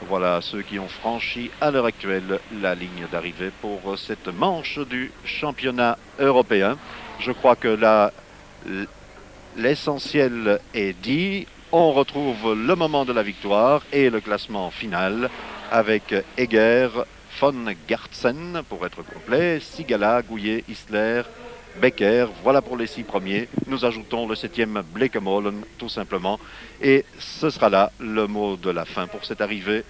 Voilà ceux qui ont franchi à l'heure actuelle la ligne d'arrivée pour cette manche du championnat européen. Je crois que là, l'essentiel est dit. On retrouve le moment de la victoire et le classement final avec Egger, Von Gartzen pour être complet, Sigala, Gouillet, Isler, Becker. Voilà pour les 6 premiers. Nous ajoutons le 7e Blekemolen tout simplement. Et ce sera là le mot de la fin pour cette arrivée